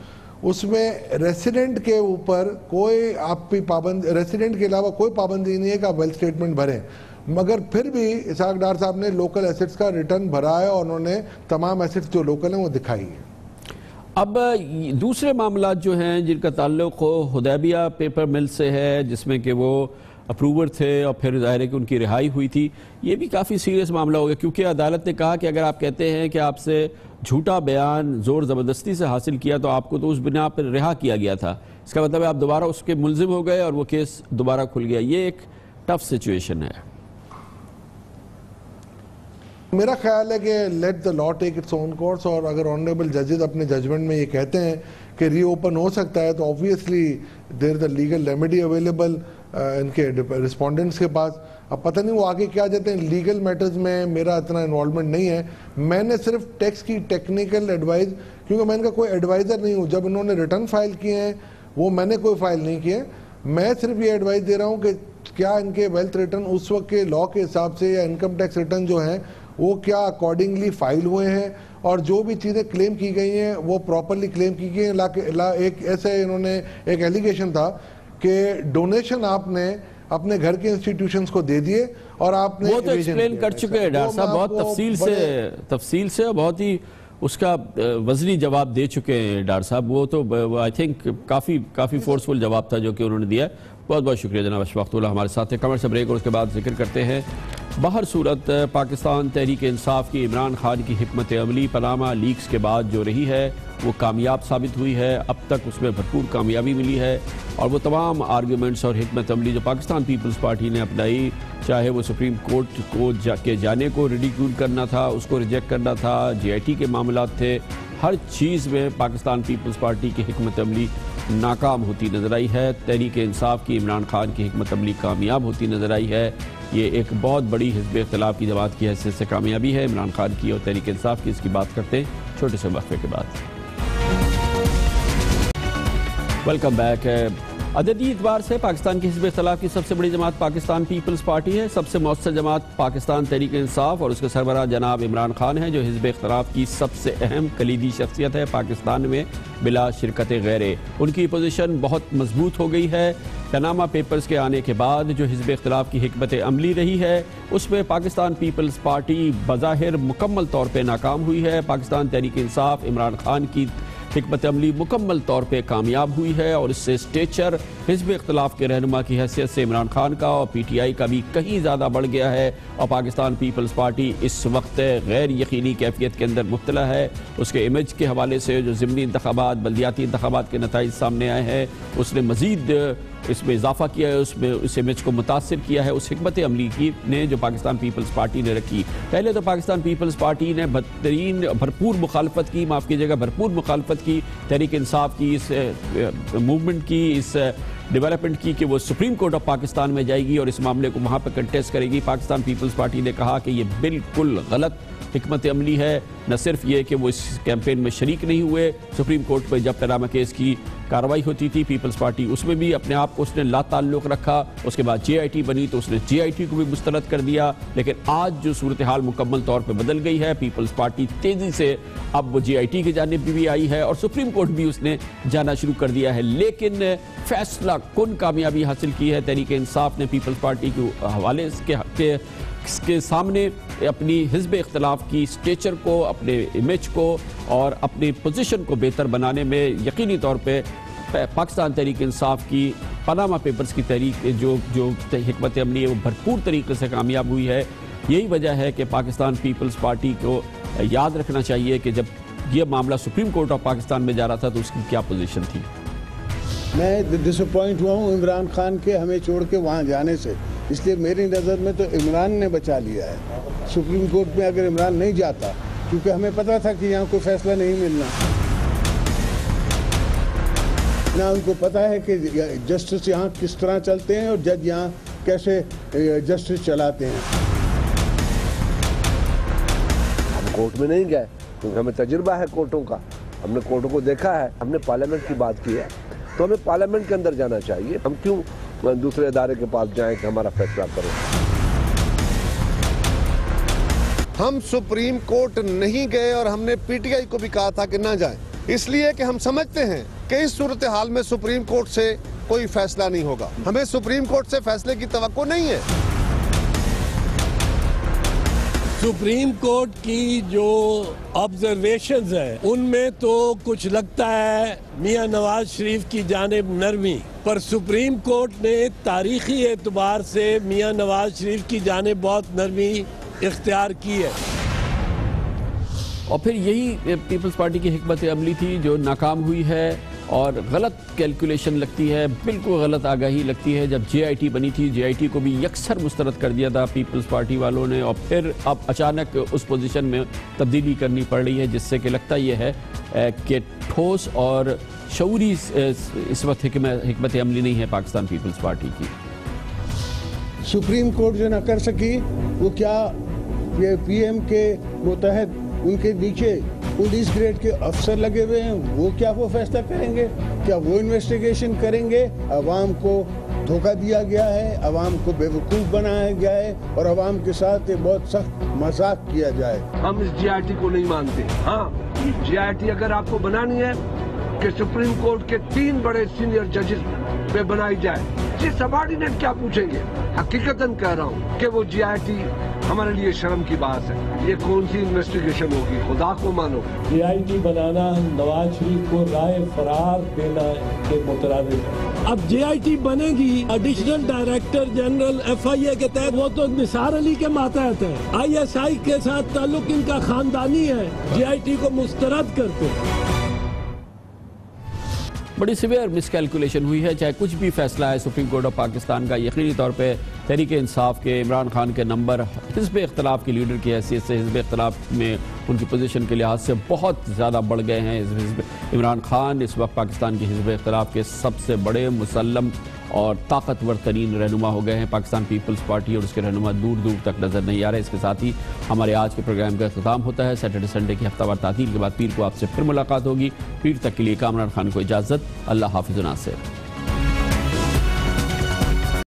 उसमें रेसिडेंट के ऊपर कोई आपकी पाबंदी, रेसिडेंट के अलावा कोई पाबंदी नहीं है कि आप वेल्थ स्टेटमेंट भरें, मगर फिर भी इसाक डार साहब ने लोकल एसेट्स का रिटर्न भरा है और उन्होंने तमाम एसेट्स जो लोकल हैं वो दिखाई है।
अब दूसरे मामला जो हैं जिनका ताल्लुक हुदैबिया पेपर मिल से है, जिसमें कि वो अप्रूवर थे और फिर ज़ाहिर है कि उनकी रिहाई हुई थी, ये भी काफ़ी सीरियस मामला हो गया, क्योंकि अदालत ने कहा कि अगर आप कहते हैं कि आपसे झूठा बयान ज़ोर ज़बरदस्ती से हासिल किया तो आपको तो उस बिना पर रिहा किया गया था, इसका मतलब है आप दोबारा उसके मुलजिम हो गए और वो केस दोबारा खुल गया। ये एक टफ सिचुएशन है।
मेरा ख्याल है कि let the law take its own course, और अगर ऑनरेबल जजेस अपने जजमेंट में ये कहते हैं कि रीओपन हो सकता है तो obviously there the legal remedy available इनके रिस्पोंडेंट्स के पास। अब पता नहीं वो आगे क्या देते हैं, लीगल मैटर्स में मेरा इतना इन्वॉल्वमेंट नहीं है, मैंने सिर्फ टैक्स की टेक्निकल एडवाइस, क्योंकि मैं इनका कोई एडवाइज़र नहीं हूँ, जब इन्होंने रिटर्न फाइल किए हैं वो मैंने कोई फाइल नहीं किए, मैं सिर्फ ये एडवाइस दे रहा हूँ कि क्या इनके वेल्थ रिटर्न उस वक्त के लॉ के हिसाब से या इनकम टैक्स रिटर्न जो हैं वो क्या अकॉर्डिंगली फाइल हुए हैं, और जो भी चीज़ें क्लेम की गई हैं वो प्रॉपरली क्लेम की गई हैं। एक ऐसे इन्होंने एक एलिगेशन था कि डोनेशन आपने अपने घर के इंस्टीट्यूशंस को दे दिए और आपने
वो तो एक्सप्लेन कर चुके हैं डॉक्टर साहब बहुत तफसील से बहुत ही उसका वजनी जवाब दे चुके हैं डॉक्टर साहब। वो तो आई थिंक काफ़ी फोर्सफुल जवाब था जो कि उन्होंने दिया। बहुत बहुत शुक्रिया जनाब अशफाक़ुल्लाह हमारे साथ है। कमर से ब्रेक और उसके बाद जिक्र करते हैं बाहर सूरत पाकिस्तान तहरीक इंसाफ की इमरान खान की हिकमत अमली पनामा लीक्स के बाद जो रही है वो कामयाब साबित हुई है। अब तक उसमें भरपूर कामयाबी मिली है और वो तमाम आर्गूमेंट्स और हिकमत अमली जो पाकिस्तान पीपल्स पार्टी ने अपनाई, चाहे वो सुप्रीम कोर्ट को के जाने को रिडिक्यूल करना था, उसको रिजेक्ट करना था, GIT के मामला थे, हर चीज़ में पाकिस्तान पीपल्स पार्टी की हिकमत अमली नाकाम होती नजर आई है। तहरीक इंसाफ की इमरान खान की हिकमत अमली कामयाब होती नजर आई है। ये एक बहुत बड़ी हिज़्ब इख्तिलाफ की जमात की हैसियत से कामयाबी है इमरान खान की और तहरीक इंसाफ की। इसकी बात करते हैं छोटे से वक्फे के बाद। Welcome back. अददी एतबार से पाकिस्तान की हिज़्ब इख्तिलाफ की सबसे बड़ी जमात पाकिस्तान पीपल्स पार्टी है। सबसे मौसर जमात पाकिस्तान तहरीक इंसाफ और उसके सरबराह जनाब इमरान खान है जो हिज़्ब इख्तिलाफ की सबसे अहम कलीदी शख्सियत है पाकिस्तान में बिला शिरकत गैरे। उनकी पोजीशन बहुत मजबूत हो गई है। पनामा पेपर्स के आने के बाद जो हिज़्ब इख्तिलाफ की हिकमत अमली रही है उसमें पाकिस्तान पीपल्स पार्टी बज़ाहिर मुकम्मल तौर पर नाकाम हुई है। पाकिस्तान तहरीक इंसाफ इमरान खान की हिकमत अमली मुकम्मल तौर पर कामयाब हुई है और इससे स्टेचर हिज़्ब इख्तिलाफ के रहनुमा की हैसियत से इमरान खान का और PTI का भी कहीं ज़्यादा बढ़ गया है और पाकिस्तान पीपल्स पार्टी इस वक्त गैर यकीनी कैफियत के अंदर मुब्तला है। उसके इमेज के हवाले से जो ज़िमनी इंतखाबात बल्दियाती इंतखाबात के नताइज सामने आए हैं उसने मज़ीद इसमें इजाफा किया है, उसमें उस इमेज को मुतासिर किया है उस हिकमत अमली की ने जो पाकिस्तान पीपल्स पार्टी ने रखी। पहले तो पाकिस्तान पीपल्स पार्टी ने भरपूर मुखालफत की, माफ़ कीजिएगा भरपूर मुखालफत की तहरीक इंसाफ की इस मूवमेंट की, इस डेवलपमेंट की कि वो सुप्रीम कोर्ट ऑफ पाकिस्तान में जाएगी और इस मामले को वहाँ पर कंटेस्ट करेगी। पाकिस्तान पीपल्स पार्टी ने कहा कि ये बिल्कुल गलत हिकमत अमली है। न सिर्फ ये कि वो इस कैंपेन में शरीक नहीं हुए, सुप्रीम कोर्ट पर जब पनामा केस की कार्रवाई होती थी पीपल्स पार्टी उसमें भी अपने आप को उसने लाताल्लुक रखा। उसके बाद GIT बनी तो उसने GIT को भी मुस्तरद कर दिया। लेकिन आज जो सूरत हाल मुकम्मल तौर पर बदल गई है, पीपल्स पार्टी तेज़ी से अब वो GIT की जानिब भी आई है और सुप्रीम कोर्ट भी उसने जाना शुरू कर दिया है। लेकिन फैसला कुन कामयाबी हासिल की है तहरीक इंसाफ ने पीपल्स पार्टी के हवाले के सामने अपनी हिज़्ब इख्तिलाफ की स्टेचर को, अपने इमेज को और अपनी पोजीशन को बेहतर बनाने में यकीनी तौर पे पाकिस्तान तहरीक इंसाफ की पनामा पेपर्स की तहरीक जो हिकमत अमली है वो भरपूर तरीके से कामयाब हुई है। यही वजह है कि पाकिस्तान पीपल्स पार्टी को याद रखना चाहिए कि जब यह मामला सुप्रीम कोर्ट ऑफ पाकिस्तान में जा रहा था तो उसकी क्या पोजीशन थी।
मैं डिसअपॉइंट हुआ हूँ इमरान खान के हमें छोड़ के वहाँ जाने से, इसलिए मेरी नज़र में तो इमरान ने बचा लिया है। सुप्रीम कोर्ट में अगर इमरान नहीं जाता, क्योंकि हमें पता था कि यहाँ कोई फैसला नहीं मिलना, ना उनको पता है कि जस्टिस यहाँ किस तरह चलते हैं और जज यहाँ कैसे जस्टिस चलाते हैं।
हम कोर्ट में नहीं गए क्योंकि हमें तजुर्बा है कोर्टों का, हमने कोर्टों को देखा है, हमने पार्लियामेंट की बात की है, तो हमें पार्लियामेंट के अंदर जाना चाहिए। हम क्यों दूसरे इदारे के पास जाएं कि हमारा फैसला करो।
हम सुप्रीम कोर्ट नहीं गए और हमने PTI को भी कहा था कि ना जाए, इसलिए कि हम समझते हैं कि इस सूरत हाल में सुप्रीम कोर्ट से कोई फैसला नहीं होगा। हमें सुप्रीम कोर्ट से फैसले की तवक्को नहीं है।
सुप्रीम कोर्ट की जो ऑब्जर्वेशंस है उनमें तो कुछ लगता है मियां नवाज शरीफ की जानिब नरमी, पर सुप्रीम कोर्ट ने तारीखी एतबार से मियां नवाज शरीफ की जानिब बहुत नरमी इख्तियार की है।
और फिर यही पीपल्स पार्टी की हिकमत अमली थी जो नाकाम हुई है और गलत कैलकुलेशन लगती है, बिल्कुल गलत आगाही लगती है। जब JIT बनी थी, JIT को भी यकसर मुस्तरद कर दिया था पीपल्स पार्टी वालों ने, और फिर अब अचानक उस पोजीशन में तब्दीली करनी पड़ रही है, जिससे कि लगता यह है कि ठोस और शऊरी इस वक्त हिकमत अमली नहीं है पाकिस्तान पीपल्स पार्टी की।
सुप्रीम कोर्ट जो न कर सकी वो क्या PM के मुतहद उनके नीचे पुलिस ग्रेड के अफसर लगे हुए हैं, वो क्या वो फैसला करेंगे? क्या वो इन्वेस्टिगेशन करेंगे? अवाम को धोखा दिया गया है, अवाम को बेवकूफ़ बनाया गया है और अवाम के साथ एक बहुत सख्त मजाक किया जाए।
हम इस JIT को नहीं मानते। हाँ, JIT अगर आपको बनानी है कि सुप्रीम कोर्ट के 3 बड़े सीनियर जजेस पे बनाई जाए, सबऑर्डिनेट क्या पूछेंगे? हकीकतन कह रहा हूँ कि वो JIT हमारे लिए शर्म की बात है। ये कौन सी इन्वेस्टिगेशन होगी? खुदा को मानो।
JIT बनाना नवाज शरीफ को राय फरार देना के मुतरादिफ है। अब JIT बनेगी, एडिशनल डायरेक्टर जनरल FIA के तहत, वो तो निसार अली के मातहत है। ISI के साथ ताल्लुक इनका खानदानी है, JIT को मुस्तरद करते हैं।
बड़ी सिवियर मिसकैलकुलेशन हुई है, चाहे कुछ भी फैसला है सुप्रीम कोर्ट ऑफ पाकिस्तान का। यकीनी तौर पे तहरीक इंसाफ के इमरान खान के नंबर हिज़्ब इख्तलाफ के लीडर की हैसियत से हिज़्ब इख्तलाफ में उनकी पोजीशन के लिहाज से बहुत ज़्यादा बढ़ गए हैं। इमरान खान इस वक्त पाकिस्तान के हिज़्ब इख्तलाफ के सबसे बड़े मुसल्लम और ताकतवर तरीन रहनुमा हो गए हैं। पाकिस्तान पीपल्स पार्टी और उसके रहनुमा दूर दूर तक नज़र नहीं आ रहे। इसके साथ ही हमारे आज के प्रोग्राम का अख्ताम होता है। सैटरडे संडे की हफ्तावार तातील के बाद पीर को आपसे फिर मुलाकात होगी। पीर तक के लिए कामरान खान को इजाज़त। अल्लाह हाफिज़ नासिर।